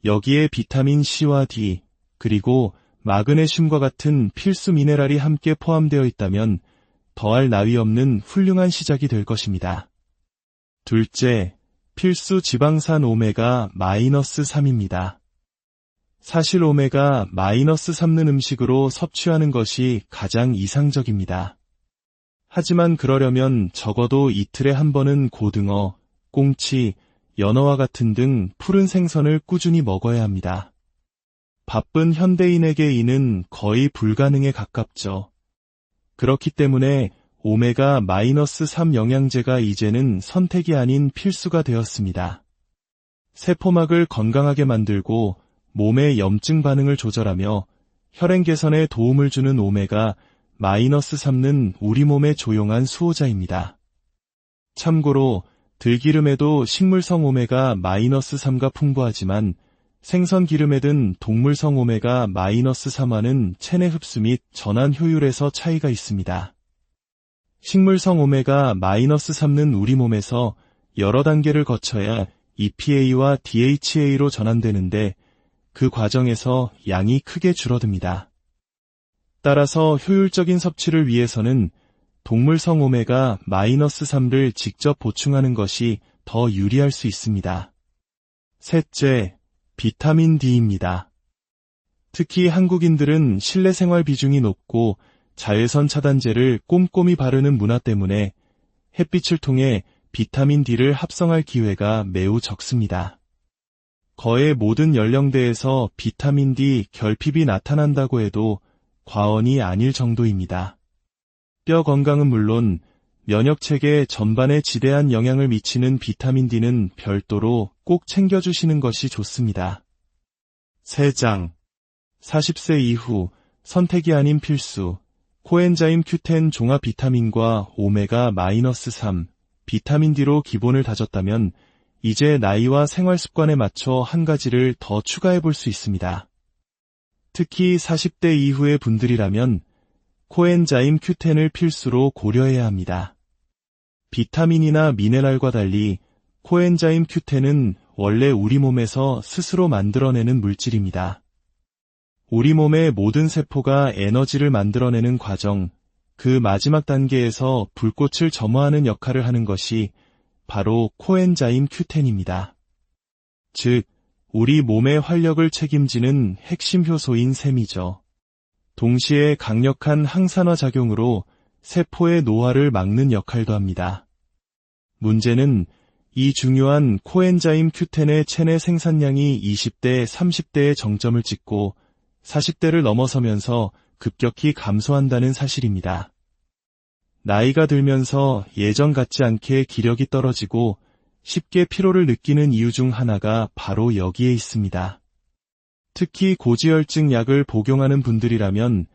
여기에 비타민 C와 D, 그리고 마그네슘과 같은 필수 미네랄이 함께 포함되어 있다면 더할 나위 없는 훌륭한 시작이 될 것입니다. 둘째, 필수 지방산 오메가-3입니다. 사실 오메가-3는 음식으로 섭취하는 것이 가장 이상적입니다. 하지만 그러려면 적어도 이틀에 한 번은 고등어, 꽁치, 연어와 같은 등 푸른 생선을 꾸준히 먹어야 합니다. 바쁜 현대인에게 이는 거의 불가능에 가깝죠. 그렇기 때문에 오메가-3 영양제가 이제는 선택이 아닌 필수가 되었습니다. 세포막을 건강하게 만들고 몸의 염증 반응을 조절하며 혈행 개선에 도움을 주는 오메가-3는 우리 몸의 조용한 수호자입니다. 참고로 들기름에도 식물성 오메가-3가 풍부하지만 생선 기름에 든 동물성 오메가-3와는 체내 흡수 및 전환 효율에서 차이가 있습니다. 식물성 오메가-3는 우리 몸에서 여러 단계를 거쳐야 EPA와 DHA로 전환되는데 그 과정에서 양이 크게 줄어듭니다. 따라서 효율적인 섭취를 위해서는 동물성 오메가-3를 직접 보충하는 것이 더 유리할 수 있습니다. 셋째, 비타민 D입니다. 특히 한국인들은 실내 생활 비중이 높고 자외선 차단제를 꼼꼼히 바르는 문화 때문에 햇빛을 통해 비타민 D를 합성할 기회가 매우 적습니다. 거의 모든 연령대에서 비타민 D 결핍이 나타난다고 해도 과언이 아닐 정도입니다. 뼈 건강은 물론 면역체계 전반에 지대한 영향을 미치는 비타민 D는 별도로 꼭 챙겨주시는 것이 좋습니다. 3장. 40세 이후 선택이 아닌 필수, 코엔자임 Q10 종합 비타민과 오메가-3 비타민 D로 기본을 다졌다면 이제 나이와 생활 습관에 맞춰 한 가지를 더 추가해 볼 수 있습니다. 특히 40대 이후의 분들이라면 코엔자임 Q10을 필수로 고려해야 합니다. 비타민이나 미네랄과 달리 코엔자임 Q10은 원래 우리 몸에서 스스로 만들어내는 물질입니다. 우리 몸의 모든 세포가 에너지를 만들어내는 과정, 그 마지막 단계에서 불꽃을 점화하는 역할을 하는 것이 바로 코엔자임 Q10입니다. 즉, 우리 몸의 활력을 책임지는 핵심 효소인 셈이죠. 동시에 강력한 항산화 작용으로 세포의 노화를 막는 역할도 합니다. 문제는 이 중요한 코엔자임 Q10의 체내 생산량이 20대, 30대의 정점을 찍고 40대를 넘어서면서 급격히 감소한다는 사실입니다. 나이가 들면서 예전 같지 않게 기력이 떨어지고 쉽게 피로를 느끼는 이유 중 하나가 바로 여기에 있습니다. 특히 고지혈증 약을 복용하는 분들이라면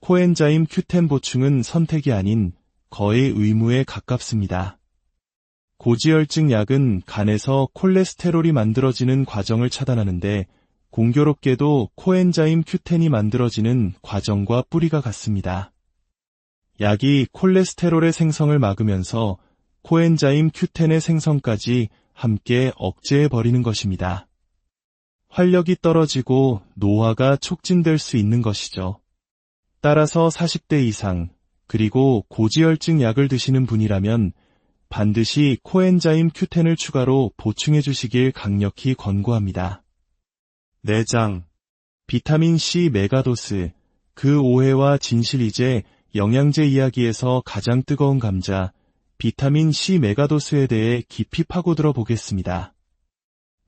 코엔자임 Q10 보충은 선택이 아닌 거의 의무에 가깝습니다. 고지혈증 약은 간에서 콜레스테롤이 만들어지는 과정을 차단하는데 공교롭게도 코엔자임 Q10이 만들어지는 과정과 뿌리가 같습니다. 약이 콜레스테롤의 생성을 막으면서 코엔자임 Q10의 생성까지 함께 억제해버리는 것입니다. 활력이 떨어지고 노화가 촉진될 수 있는 것이죠. 따라서 40대 이상, 그리고 고지혈증 약을 드시는 분이라면 반드시 코엔자임 Q10을 추가로 보충해 주시길 강력히 권고합니다. 내장, 비타민C 메가도스, 그 오해와 진실. 이제 영양제 이야기에서 가장 뜨거운 감자, 비타민C 메가도스에 대해 깊이 파고들어 보겠습니다.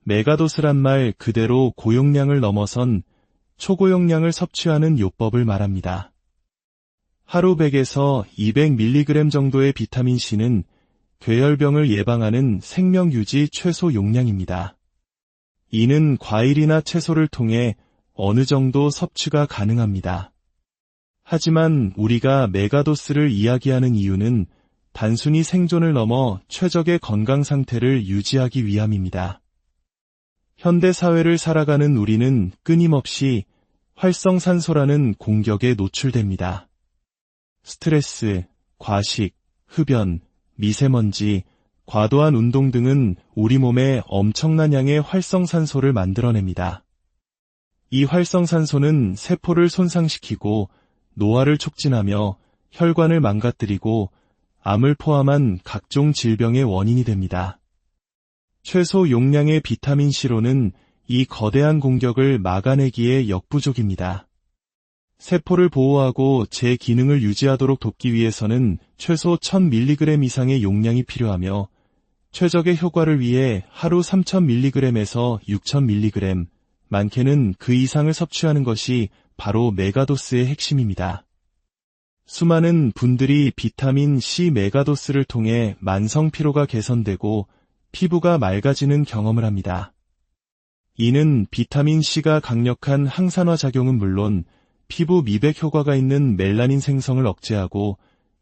메가도스란 말 그대로 고용량을 넘어선 초고용량을 섭취하는 요법을 말합니다. 하루 100에서 200mg 정도의 비타민C는 괴혈병을 예방하는 생명유지 최소 용량입니다. 이는 과일이나 채소를 통해 어느 정도 섭취가 가능합니다. 하지만 우리가 메가도스를 이야기하는 이유는 단순히 생존을 넘어 최적의 건강 상태를 유지하기 위함입니다. 현대 사회를 살아가는 우리는 끊임없이 활성산소라는 공격에 노출됩니다. 스트레스, 과식, 흡연, 미세먼지, 과도한 운동 등은 우리 몸에 엄청난 양의 활성산소를 만들어냅니다. 이 활성산소는 세포를 손상시키고 노화를 촉진하며 혈관을 망가뜨리고 암을 포함한 각종 질병의 원인이 됩니다. 최소 용량의 비타민C로는 이 거대한 공격을 막아내기에 역부족입니다. 세포를 보호하고 제 기능을 유지하도록 돕기 위해서는 최소 1000mg 이상의 용량이 필요하며 최적의 효과를 위해 하루 3000mg에서 6000mg, 많게는 그 이상을 섭취하는 것이 바로 메가도스의 핵심입니다. 수많은 분들이 비타민C 메가도스를 통해 만성 피로가 개선되고 피부가 맑아지는 경험을 합니다. 이는 비타민C가 강력한 항산화 작용은 물론 피부 미백 효과가 있는 멜라닌 생성을 억제하고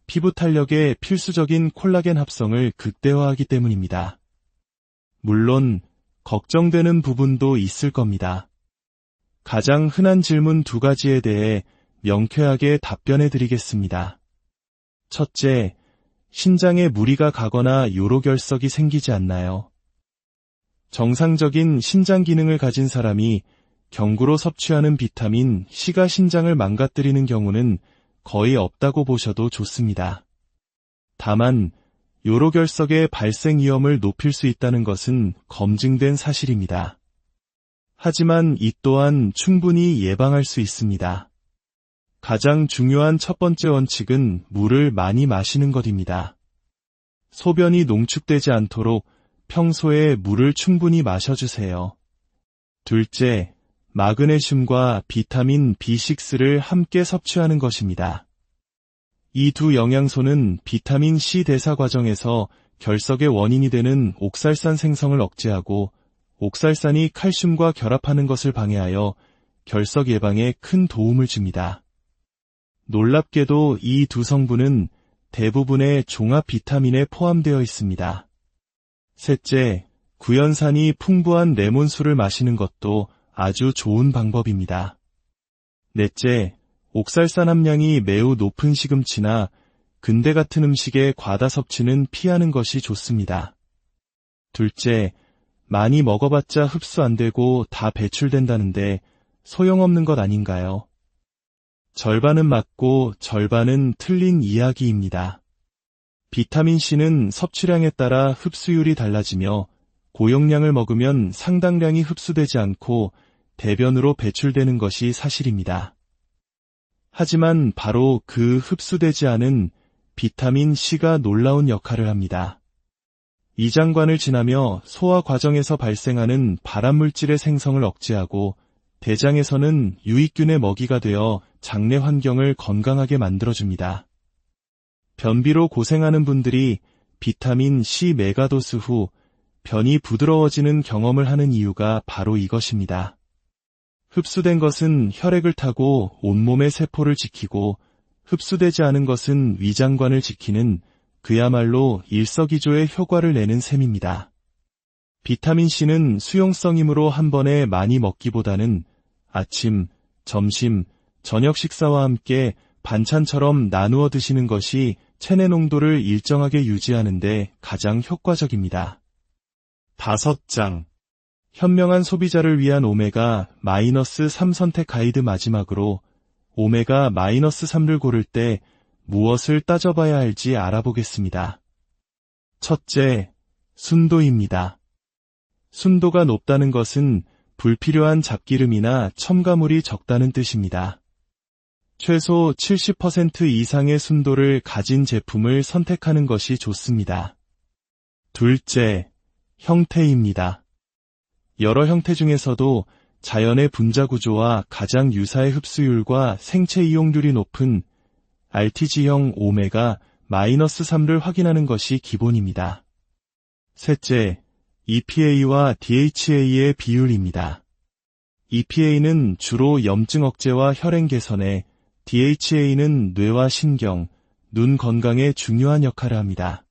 피부 탄력에 필수적인 콜라겐 합성을 극대화하기 때문입니다. 물론 걱정되는 부분도 있을 겁니다. 가장 흔한 질문 2가지에 대해 명쾌하게 답변해 드리겠습니다. 첫째, 신장에 무리가 가거나 요로결석이 생기지 않나요? 정상적인 신장 기능을 가진 사람이 경구로 섭취하는 비타민 C가 신장을 망가뜨리는 경우는 거의 없다고 보셔도 좋습니다. 다만 요로결석의 발생 위험을 높일 수 있다는 것은 검증된 사실입니다. 하지만 이 또한 충분히 예방할 수 있습니다. 가장 중요한 첫 번째 원칙은 물을 많이 마시는 것입니다. 소변이 농축되지 않도록 평소에 물을 충분히 마셔주세요. 둘째, 마그네슘과 비타민 B6를 함께 섭취하는 것입니다. 이 두 영양소는 비타민 C 대사 과정에서 결석의 원인이 되는 옥살산 생성을 억제하고 옥살산이 칼슘과 결합하는 것을 방해하여 결석 예방에 큰 도움을 줍니다. 놀랍게도 이 두 성분은 대부분의 종합 비타민에 포함되어 있습니다. 셋째, 구연산이 풍부한 레몬수를 마시는 것도 아주 좋은 방법입니다. 넷째, 옥살산 함량이 매우 높은 시금치나 근대 같은 음식의 과다 섭취는 피하는 것이 좋습니다. 둘째, 많이 먹어봤자 흡수 안 되고 다 배출된다는데 소용없는 것 아닌가요? 절반은 맞고 절반은 틀린 이야기입니다. 비타민C는 섭취량에 따라 흡수율이 달라지며 고용량을 먹으면 상당량이 흡수되지 않고 대변으로 배출되는 것이 사실입니다. 하지만 바로 그 흡수되지 않은 비타민C가 놀라운 역할을 합니다. 이장관을 지나며 소화 과정에서 발생하는 발암물질의 생성을 억제하고 대장에서는 유익균의 먹이가 되어 장내 환경을 건강하게 만들어줍니다. 변비로 고생하는 분들이 비타민C 메가도스 후 변이 부드러워지는 경험을 하는 이유가 바로 이것입니다. 흡수된 것은 혈액을 타고 온몸의 세포를 지키고 흡수되지 않은 것은 위장관을 지키는 그야말로 일석이조의 효과를 내는 셈입니다. 비타민C는 수용성이므로 한 번에 많이 먹기보다는 아침, 점심, 저녁 식사와 함께 반찬처럼 나누어 드시는 것이 체내 농도를 일정하게 유지하는 데 가장 효과적입니다. 5장. 현명한 소비자를 위한 오메가-3 선택 가이드. 마지막으로 오메가-3를 고를 때 무엇을 따져봐야 할지 알아보겠습니다. 첫째, 순도입니다. 순도가 높다는 것은 불필요한 잡기름이나 첨가물이 적다는 뜻입니다. 최소 70% 이상의 순도를 가진 제품을 선택하는 것이 좋습니다. 둘째, 형태입니다. 여러 형태 중에서도 자연의 분자 구조와 가장 유사의 흡수율과 생체 이용률이 높은 RTG형 오메가-3를 확인하는 것이 기본입니다. 셋째, EPA와 DHA의 비율입니다. EPA는 주로 염증 억제와 혈행 개선에, DHA는 뇌와 신경, 눈 건강에 중요한 역할을 합니다.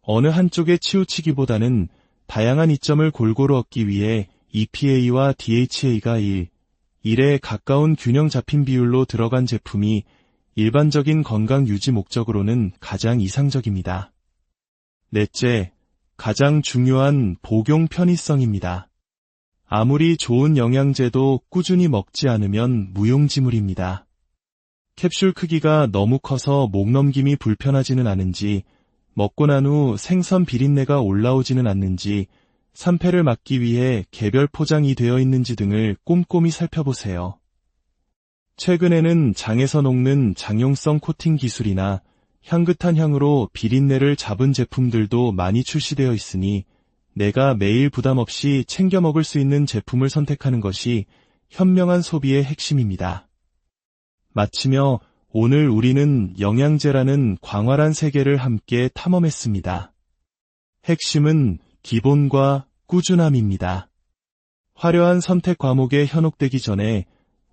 어느 한쪽에 치우치기보다는 다양한 이점을 골고루 얻기 위해 EPA와 DHA가 1에 가까운 균형 잡힌 비율로 들어간 제품이 일반적인 건강 유지 목적으로는 가장 이상적입니다. 넷째, 가장 중요한 복용 편의성입니다. 아무리 좋은 영양제도 꾸준히 먹지 않으면 무용지물입니다. 캡슐 크기가 너무 커서 목 넘김이 불편하지는 않은지, 먹고 난 후 생선 비린내가 올라오지는 않는지, 산패를 막기 위해 개별 포장이 되어 있는지 등을 꼼꼼히 살펴보세요. 최근에는 장에서 녹는 장용성 코팅 기술이나 향긋한 향으로 비린내를 잡은 제품들도 많이 출시되어 있으니 내가 매일 부담 없이 챙겨 먹을 수 있는 제품을 선택하는 것이 현명한 소비의 핵심입니다. 마치며 오늘 우리는 영양제라는 광활한 세계를 함께 탐험했습니다. 핵심은 기본과 꾸준함입니다. 화려한 선택 과목에 현혹되기 전에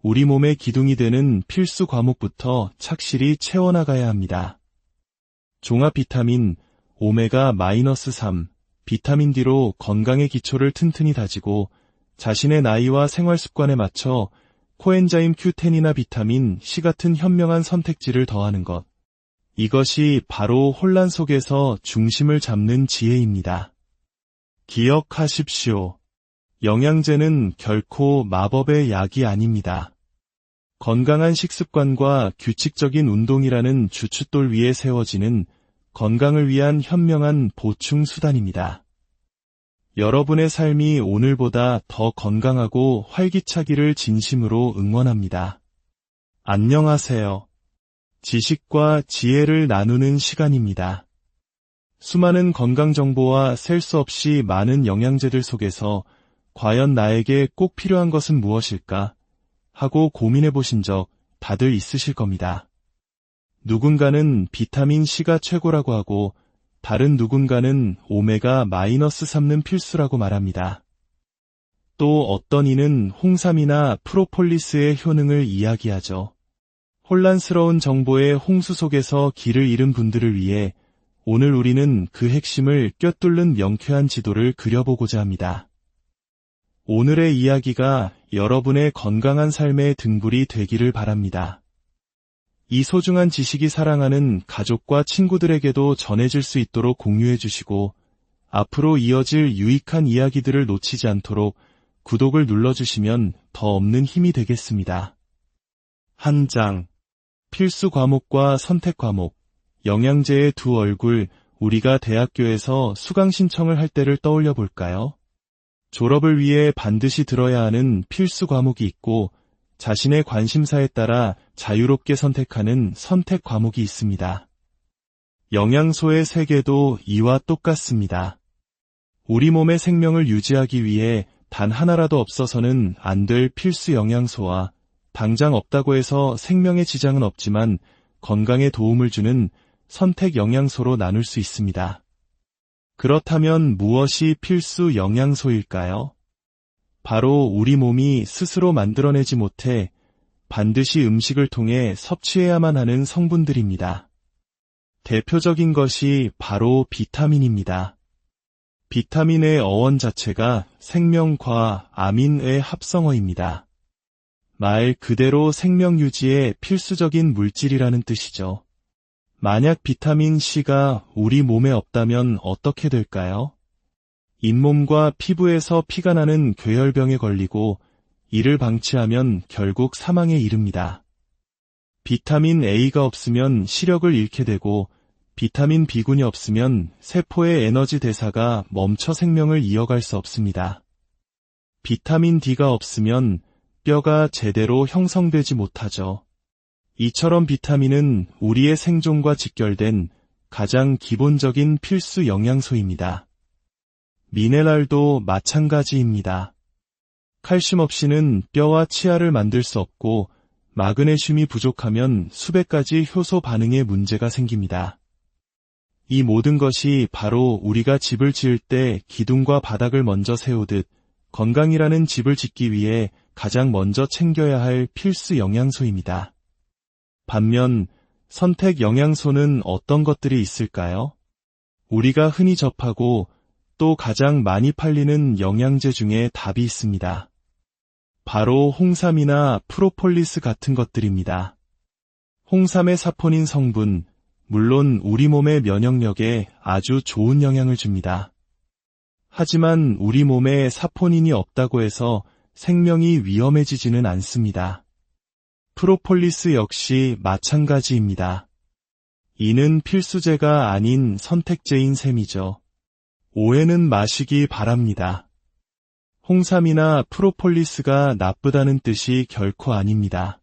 우리 몸의 기둥이 되는 필수 과목부터 착실히 채워나가야 합니다. 종합 비타민, 오메가-3, 비타민 D로 건강의 기초를 튼튼히 다지고 자신의 나이와 생활 습관에 맞춰 코엔자임 Q10이나 비타민 C 같은 현명한 선택지를 더하는 것. 이것이 바로 혼란 속에서 중심을 잡는 지혜입니다. 기억하십시오. 영양제는 결코 마법의 약이 아닙니다. 건강한 식습관과 규칙적인 운동이라는 주춧돌 위에 세워지는 건강을 위한 현명한 보충 수단입니다. 여러분의 삶이 오늘보다 더 건강하고 활기차기를 진심으로 응원합니다. 안녕하세요. 지식과 지혜를 나누는 시간입니다. 수많은 건강 정보와 셀 수 없이 많은 영양제들 속에서 과연 나에게 꼭 필요한 것은 무엇일까? 하고 고민해 보신 적 다들 있으실 겁니다. 누군가는 비타민 C가 최고라고 하고 다른 누군가는 오메가-3는 필수라고 말합니다. 또 어떤 이는 홍삼이나 프로폴리스의 효능을 이야기하죠. 혼란스러운 정보의 홍수 속에서 길을 잃은 분들을 위해 오늘 우리는 그 핵심을 꿰뚫는 명쾌한 지도를 그려보고자 합니다. 오늘의 이야기가 여러분의 건강한 삶의 등불이 되기를 바랍니다. 이 소중한 지식이 사랑하는 가족과 친구들에게도 전해질 수 있도록 공유해 주시고 앞으로 이어질 유익한 이야기들을 놓치지 않도록 구독을 눌러주시면 더 없는 힘이 되겠습니다. 한 장, 필수 과목과 선택 과목, 영양제의 두 얼굴, 우리가 대학교에서 수강 신청을 할 때를 떠올려 볼까요? 졸업을 위해 반드시 들어야 하는 필수 과목이 있고 자신의 관심사에 따라 자유롭게 선택하는 선택 과목이 있습니다. 영양소의 세계도 이와 똑같습니다. 우리 몸의 생명을 유지하기 위해 단 하나라도 없어서는 안 될 필수 영양소와 당장 없다고 해서 생명에 지장은 없지만 건강에 도움을 주는 선택 영양소로 나눌 수 있습니다. 그렇다면 무엇이 필수 영양소일까요? 바로 우리 몸이 스스로 만들어내지 못해 반드시 음식을 통해 섭취해야만 하는 성분들입니다. 대표적인 것이 바로 비타민입니다. 비타민의 어원 자체가 생명과 아민의 합성어입니다. 말 그대로 생명 유지에 필수적인 물질이라는 뜻이죠. 만약 비타민 C가 우리 몸에 없다면 어떻게 될까요? 잇몸과 피부에서 피가 나는 괴혈병에 걸리고 이를 방치하면 결국 사망에 이릅니다. 비타민 A가 없으면 시력을 잃게 되고 비타민 B군이 없으면 세포의 에너지 대사가 멈춰 생명을 이어갈 수 없습니다. 비타민 D가 없으면 뼈가 제대로 형성되지 못하죠. 이처럼 비타민은 우리의 생존과 직결된 가장 기본적인 필수 영양소입니다. 미네랄도 마찬가지입니다. 칼슘 없이는 뼈와 치아를 만들 수 없고 마그네슘이 부족하면 수백 가지 효소 반응에 문제가 생깁니다. 이 모든 것이 바로 우리가 집을 지을 때 기둥과 바닥을 먼저 세우듯 건강이라는 집을 짓기 위해 가장 먼저 챙겨야 할 필수 영양소입니다. 반면 선택 영양소는 어떤 것들이 있을까요? 우리가 흔히 접하고 또 가장 많이 팔리는 영양제 중에 답이 있습니다. 바로 홍삼이나 프로폴리스 같은 것들입니다. 홍삼의 사포닌 성분, 물론 우리 몸의 면역력에 아주 좋은 영향을 줍니다. 하지만 우리 몸에 사포닌이 없다고 해서 생명이 위험해지지는 않습니다. 프로폴리스 역시 마찬가지입니다. 이는 필수제가 아닌 선택제인 셈이죠. 오해는 마시기 바랍니다. 홍삼이나 프로폴리스가 나쁘다는 뜻이 결코 아닙니다.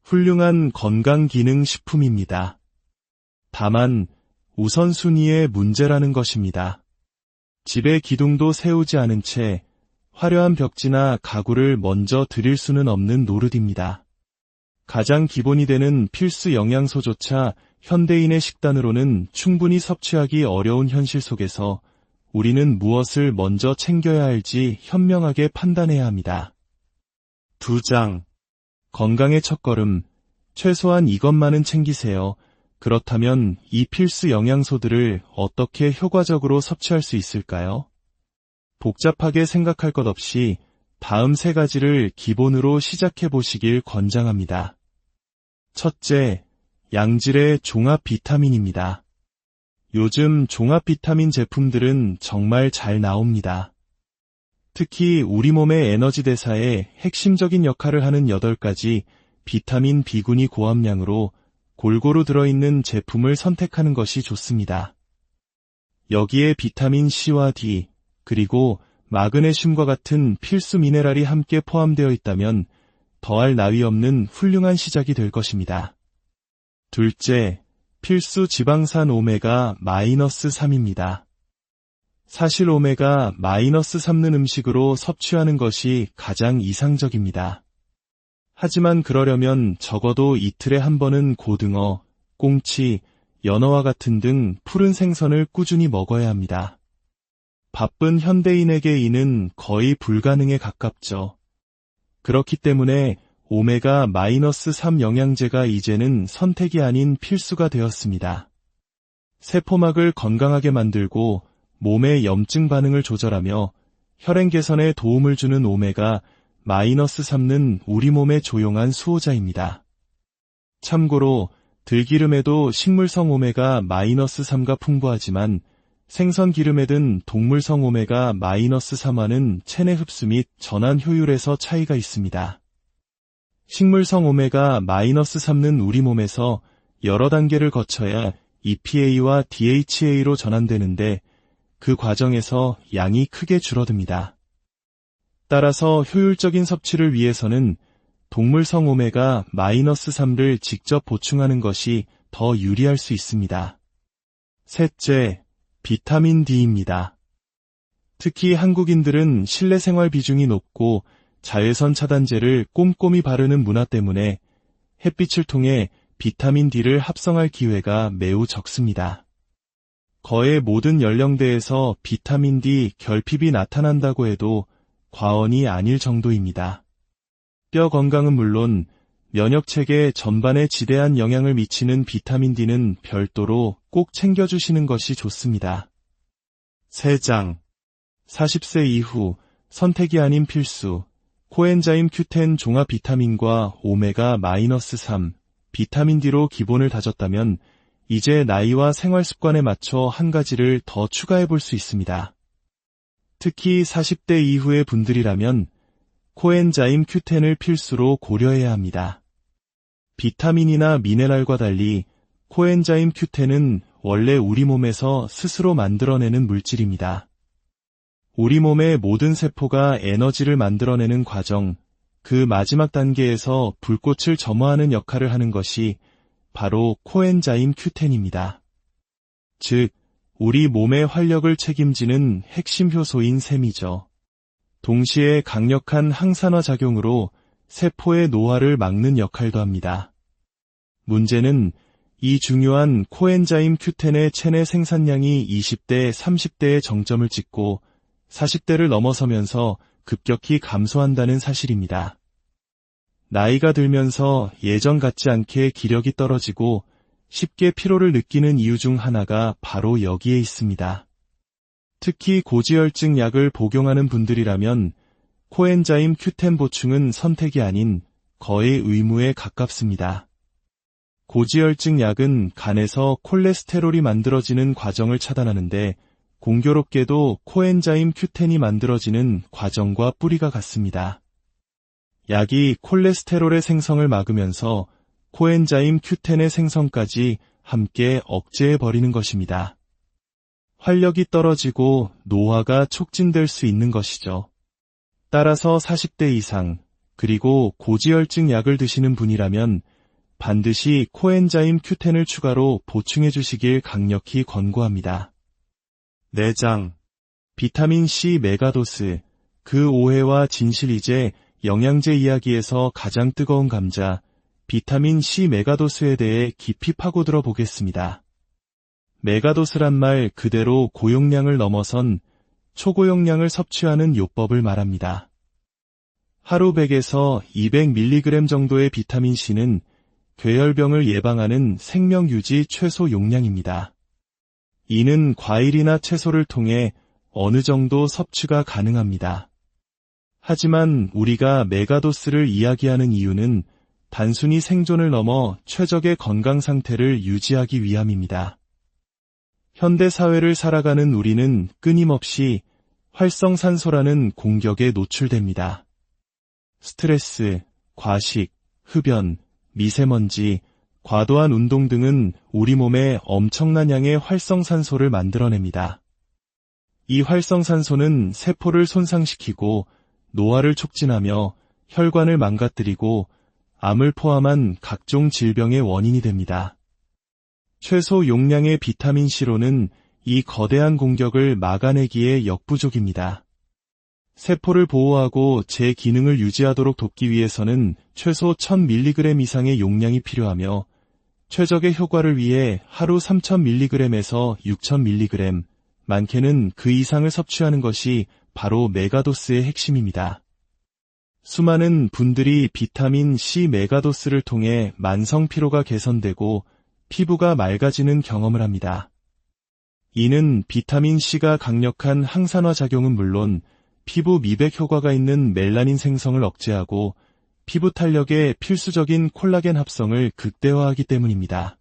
훌륭한 건강기능식품입니다. 다만 우선순위의 문제라는 것입니다. 집에 기둥도 세우지 않은 채 화려한 벽지나 가구를 먼저 들일 수는 없는 노릇입니다. 가장 기본이 되는 필수 영양소조차 현대인의 식단으로는 충분히 섭취하기 어려운 현실 속에서 우리는 무엇을 먼저 챙겨야 할지 현명하게 판단해야 합니다. 2장. 건강의 첫걸음. 최소한 이것만은 챙기세요. 그렇다면 이 필수 영양소들을 어떻게 효과적으로 섭취할 수 있을까요? 복잡하게 생각할 것 없이 다음 세 가지를 기본으로 시작해 보시길 권장합니다. 첫째, 양질의 종합 비타민입니다. 요즘 종합 비타민 제품들은 정말 잘 나옵니다. 특히 우리 몸의 에너지 대사에 핵심적인 역할을 하는 8가지 비타민 B군이 고함량으로 골고루 들어있는 제품을 선택하는 것이 좋습니다. 여기에 비타민 C와 D, 그리고 마그네슘과 같은 필수 미네랄이 함께 포함되어 있다면 더할 나위 없는 훌륭한 시작이 될 것입니다. 둘째, 필수 지방산 오메가-3입니다. 사실 오메가-3는 음식으로 섭취하는 것이 가장 이상적입니다. 하지만 그러려면 적어도 이틀에 한 번은 고등어, 꽁치, 연어와 같은 등 푸른 생선을 꾸준히 먹어야 합니다. 바쁜 현대인에게 이는 거의 불가능에 가깝죠. 그렇기 때문에 오메가-3 영양제가 이제는 선택이 아닌 필수가 되었습니다. 세포막을 건강하게 만들고 몸의 염증 반응을 조절하며 혈행 개선에 도움을 주는 오메가-3는 우리 몸의 조용한 수호자입니다. 참고로 들기름에도 식물성 오메가-3가 풍부하지만 생선 기름에 든 동물성 오메가-3와는 체내 흡수 및 전환 효율에서 차이가 있습니다. 식물성 오메가-3는 우리 몸에서 여러 단계를 거쳐야 EPA와 DHA로 전환되는데 그 과정에서 양이 크게 줄어듭니다. 따라서 효율적인 섭취를 위해서는 동물성 오메가-3를 직접 보충하는 것이 더 유리할 수 있습니다. 셋째, 비타민 D입니다. 특히 한국인들은 실내 생활 비중이 높고 자외선 차단제를 꼼꼼히 바르는 문화 때문에 햇빛을 통해 비타민 D를 합성할 기회가 매우 적습니다. 거의 모든 연령대에서 비타민 D 결핍이 나타난다고 해도 과언이 아닐 정도입니다. 뼈 건강은 물론 면역체계 전반에 지대한 영향을 미치는 비타민 D는 별도로 꼭 챙겨주시는 것이 좋습니다. 3장 40세 이후 선택이 아닌 필수 코엔자임 Q10 종합 비타민과 오메가-3 비타민 D로 기본을 다졌다면 이제 나이와 생활 습관에 맞춰 한 가지를 더 추가해 볼 수 있습니다. 특히 40대 이후의 분들이라면 코엔자임 Q10을 필수로 고려해야 합니다. 비타민이나 미네랄과 달리 코엔자임 Q10은 원래 우리 몸에서 스스로 만들어내는 물질입니다. 우리 몸의 모든 세포가 에너지를 만들어내는 과정, 그 마지막 단계에서 불꽃을 점화하는 역할을 하는 것이 바로 코엔자임 Q10입니다. 즉, 우리 몸의 활력을 책임지는 핵심 효소인 셈이죠. 동시에 강력한 항산화 작용으로 세포의 노화를 막는 역할도 합니다. 문제는 이 중요한 코엔자임 Q10의 체내 생산량이 20대, 30대의 정점을 찍고 40대를 넘어서면서 급격히 감소한다는 사실입니다. 나이가 들면서 예전 같지 않게 기력이 떨어지고 쉽게 피로를 느끼는 이유 중 하나가 바로 여기에 있습니다. 특히 고지혈증 약을 복용하는 분들이라면 코엔자임 Q10 보충은 선택이 아닌 거의 의무에 가깝습니다. 고지혈증 약은 간에서 콜레스테롤이 만들어지는 과정을 차단하는데 공교롭게도 코엔자임 Q10이 만들어지는 과정과 뿌리가 같습니다. 약이 콜레스테롤의 생성을 막으면서 코엔자임 Q10의 생성까지 함께 억제해버리는 것입니다. 활력이 떨어지고 노화가 촉진될 수 있는 것이죠. 따라서 40대 이상, 그리고 고지혈증 약을 드시는 분이라면 반드시 코엔자임 Q10을 추가로 보충해 주시길 강력히 권고합니다. 4장 비타민C 메가도스, 그 오해와 진실. 이제 영양제 이야기에서 가장 뜨거운 감자, 비타민C 메가도스에 대해 깊이 파고들어 보겠습니다. 메가도스란 말 그대로 고용량을 넘어선 초고용량을 섭취하는 요법을 말합니다. 하루 100에서 200mg 정도의 비타민C는 괴혈병을 예방하는 생명유지 최소 용량입니다. 이는 과일이나 채소를 통해 어느 정도 섭취가 가능합니다. 하지만 우리가 메가도스를 이야기하는 이유는 단순히 생존을 넘어 최적의 건강 상태를 유지하기 위함입니다. 현대 사회를 살아가는 우리는 끊임없이 활성산소라는 공격에 노출됩니다. 스트레스, 과식, 흡연, 미세먼지, 과도한 운동 등은 우리 몸에 엄청난 양의 활성산소를 만들어냅니다. 이 활성산소는 세포를 손상시키고 노화를 촉진하며 혈관을 망가뜨리고 암을 포함한 각종 질병의 원인이 됩니다. 최소 용량의 비타민C로는 이 거대한 공격을 막아내기에 역부족입니다. 세포를 보호하고 제 기능을 유지하도록 돕기 위해서는 최소 1000mg 이상의 용량이 필요하며 최적의 효과를 위해 하루 3000mg에서 6000mg, 많게는 그 이상을 섭취하는 것이 바로 메가도스의 핵심입니다. 수많은 분들이 비타민 C 메가도스를 통해 만성 피로가 개선되고 피부가 맑아지는 경험을 합니다. 이는 비타민 C가 강력한 항산화 작용은 물론 피부 미백 효과가 있는 멜라닌 생성을 억제하고 피부 탄력에 필수적인 콜라겐 합성을 극대화하기 때문입니다.